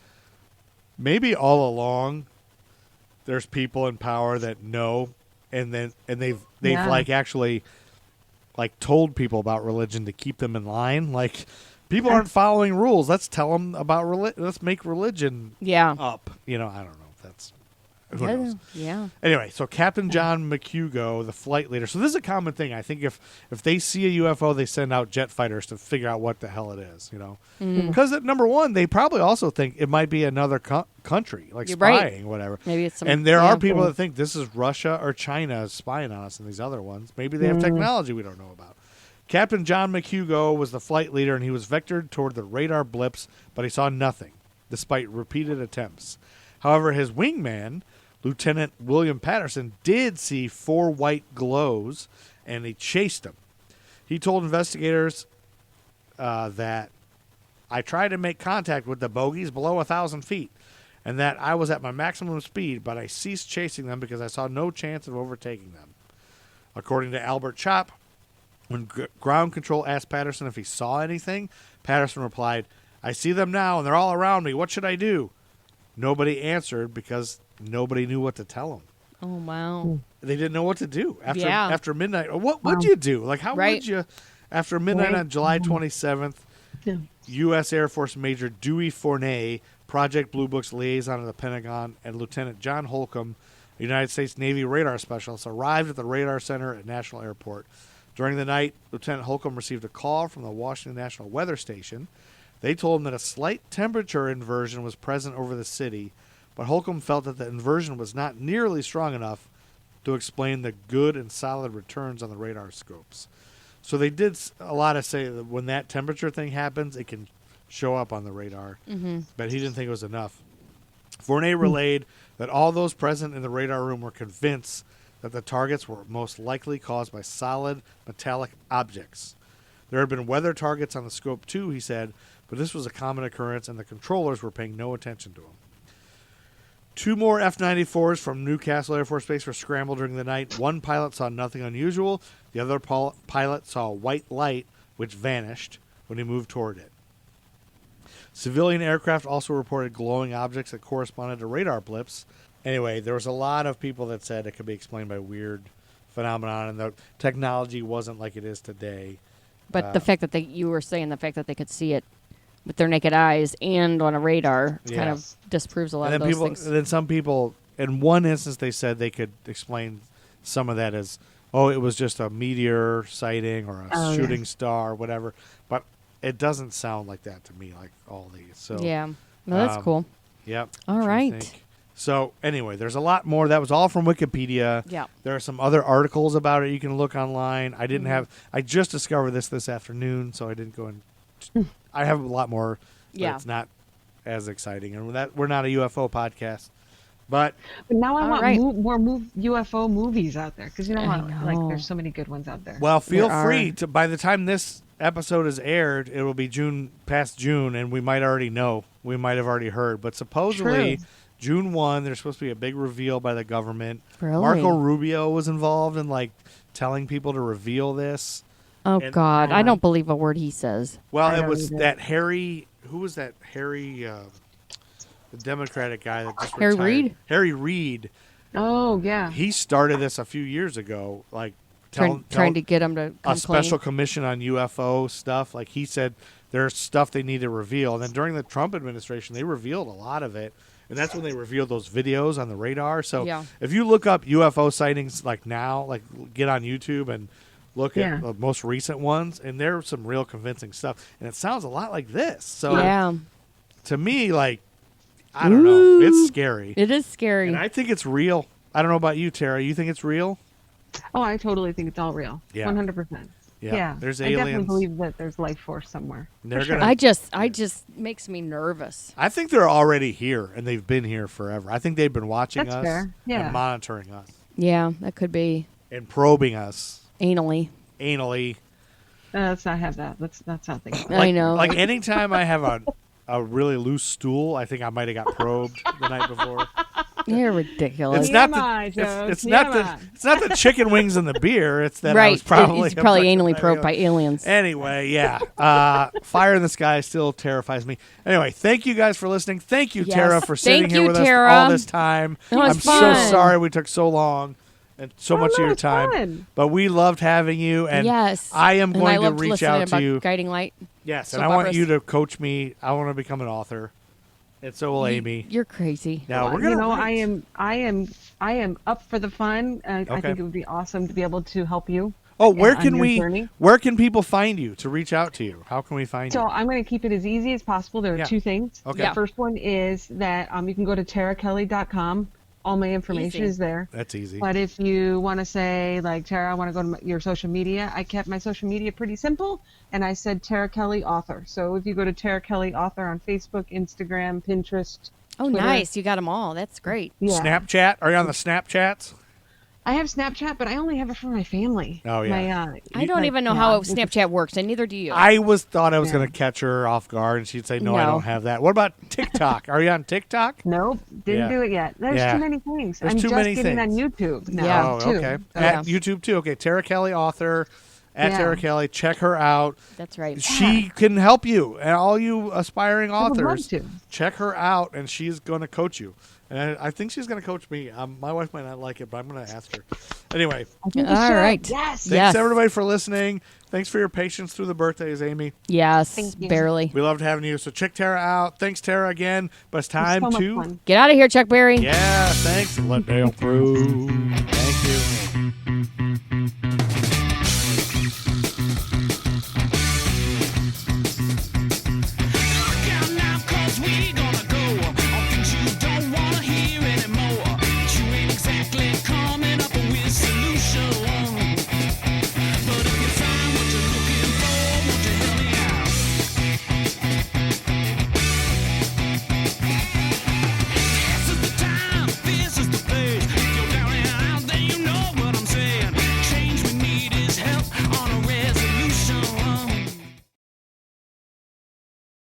maybe all along there's people in power that know, and they've Yeah. like actually like told people about religion to keep them in line. Like, people aren't following rules. Let's tell them about let's make religion Yeah. up. I don't know if that's who knows. Yeah. Anyway, so Captain John McHugo, the flight leader. So this is a common thing. I think if they see a UFO, they send out jet fighters to figure out what the hell it is. Mm. Because at number one, they probably also think it might be another country, like You're right. spying, whatever. Maybe it's some. And there yeah. are people that think this is Russia or China spying on us, and these other ones, maybe they have technology we don't know about. Captain John McHugo was the flight leader, and he was vectored toward the radar blips, but he saw nothing, despite repeated attempts. However, his wingman, Lieutenant William Patterson, did see 4 white glows, and he chased them. He told investigators that I tried to make contact with the bogies below 1,000 feet, and that I was at my maximum speed, but I ceased chasing them because I saw no chance of overtaking them. According to Albert Chop, when ground control asked Patterson if he saw anything, Patterson replied, I see them now, and they're all around me. What should I do? Nobody answered because nobody knew what to tell him. Oh wow. They didn't know what to do Yeah. after midnight. What would you do? Like, how Right. would you, after midnight Right. on July 27th, Yeah. U.S. Air Force Major Dewey Fournay, Project Blue Book's liaison at the Pentagon, and Lieutenant John Holcomb, a United States Navy radar specialist, arrived at the radar center at National Airport. During the night, Lieutenant Holcomb received a call from the Washington National Weather Station. They told him that a slight temperature inversion was present over the city, but Holcomb felt that the inversion was not nearly strong enough to explain the good and solid returns on the radar scopes. So they did a lot of say that when that temperature thing happens, it can show up on the radar, but he didn't think it was enough. Fournay relayed that all those present in the radar room were convinced that the targets were most likely caused by solid metallic objects. There had been weather targets on the scope too, he said, but this was a common occurrence and the controllers were paying no attention to them. 2 more F-94s from Newcastle Air Force Base were scrambled during the night. One pilot saw nothing unusual. The other pilot saw a white light, which vanished when he moved toward it. Civilian aircraft also reported glowing objects that corresponded to radar blips. Anyway, there was a lot of people that said it could be explained by weird phenomenon, and the technology wasn't like it is today. But the fact that you were saying the fact that they could see it with their naked eyes and on a radar kind of Yes. disproves a lot And of then those people, things. then some people, in one instance, they said they could explain some of that as, oh, it was just a meteor sighting or a Oh, shooting yeah. star, whatever. But it doesn't sound like that to me, like all these. So Yeah. No, that's cool. Yep. All What you right. think? So anyway, there's a lot more. That was all from Wikipedia. Yeah. There are some other articles about it you can look online. I didn't have. I just discovered this afternoon, so I didn't go and. I have a lot more. But Yeah. It's not as exciting, and that we're not a UFO podcast, but But now I All want right. more UFO movies out there because you know I how know. like there's so many good ones out there. well, feel There free are. to. By the time this episode is aired, it will be past June, and we might already know. We might have already heard, but supposedly. True. June 1, there's supposed to be a big reveal by the government. Really? Marco Rubio was involved in like telling people to reveal this. Oh, And- God. I don't believe a word he says. Well, I it don't was either. that Harry. Who was that Harry? The Democratic guy that just Harry retired. Reid? Harry Reid. Oh yeah. He started this a few years ago, like Trying to get him to a come special clean. commission on UFO stuff. Like he said, there's stuff they need to reveal. And then during the Trump administration, they revealed a lot of it. And that's when they revealed those videos on the radar. So Yeah. if you look up UFO sightings like now, like get on YouTube and look Yeah. at the most recent ones, and there's some real convincing stuff. And it sounds a lot like this. So Yeah. to me, like, I don't know. It's scary. It is scary. And I think it's real. I don't know about you, Tara. You think it's real? Oh, I totally think it's all real. Yeah. 100%. Yeah. There's I definitely aliens. believe that there's life force somewhere. They're For sure. gonna- I just makes me nervous. I think they're already here, and they've been here forever. I think they've been watching That's us fair. Yeah. and monitoring us Yeah, that could be and probing us anally. anally. Let's not have that. Let's not think. About I know. Like anytime I have a really loose stool, I think I might have got probed the night before. You're ridiculous. It's not TMI, the Joe, it's not the TMI. it's not the chicken wings and the beer. It's that I right. was probably He's probably abducted anally by probed by aliens. aliens. Anyway, yeah. Fire in the sky still terrifies me. Anyway, thank you guys for listening. Thank you, Yes. Tara, for sitting Thank here you, with Tara. us all this time. It was I'm fun. so sorry we took so long and so much of no, your it's time. fun. But we loved having you, and yes. I am And I going to loved reach listening out about to you. Guiding Light. Yes, soap and I want operas. you to coach me. I want to become an author, and so will Amy. You're crazy. Now we're gonna. You know, write. I am up for the fun. I Okay. think it would be awesome to be able to help you. Oh, where on can your we? journey. Where can people find you to reach out to you? How can we find So you? I'm going to keep it as easy as possible. There are Yeah. two things. Okay. Yeah. The first one is that you can go to terrakelly.com. All my information Easy. is there. That's easy. But if you want to say, like, Tara, I want to go to your social media, I kept my social media pretty simple, and I said Terra Kelly Author. So if you go to Terra Kelly Author on Facebook, Instagram, Pinterest, Oh, Twitter. nice. You got them all. That's great. Yeah. Snapchat? Are you on the Snapchats? I have Snapchat, but I only have it for my family. Oh, yeah. I don't even know how Snapchat works, and neither do you. I thought I was Yeah. going to catch her off guard, and she'd say, "No, I No. don't have that." What about TikTok? Are you on TikTok? Nope, didn't Yeah. do it yet. There's Yeah. too many things. There's I'm too just many getting things. on YouTube now, Yeah. Oh, too. okay. So- At YouTube too. Okay, Terra Kelly author. At Yeah. Terra Kelly, check her out. That's right. She can help you, and all you aspiring I would love authors, to. check her out, and she's going to coach you. And I think she's going to coach me. My wife might not like it, but I'm going to ask her. Anyway, I think you All should. right. Yes. thanks Yes. everybody for listening. Thanks for your patience through the birthdays, Amy. Yes, Thank you. barely. We loved having you. So check Tara out. Thanks, Tara, again. But it's time so much to. fun. Get out of here, Chuck Berry. Yeah, thanks. Let Dale through. Thank you.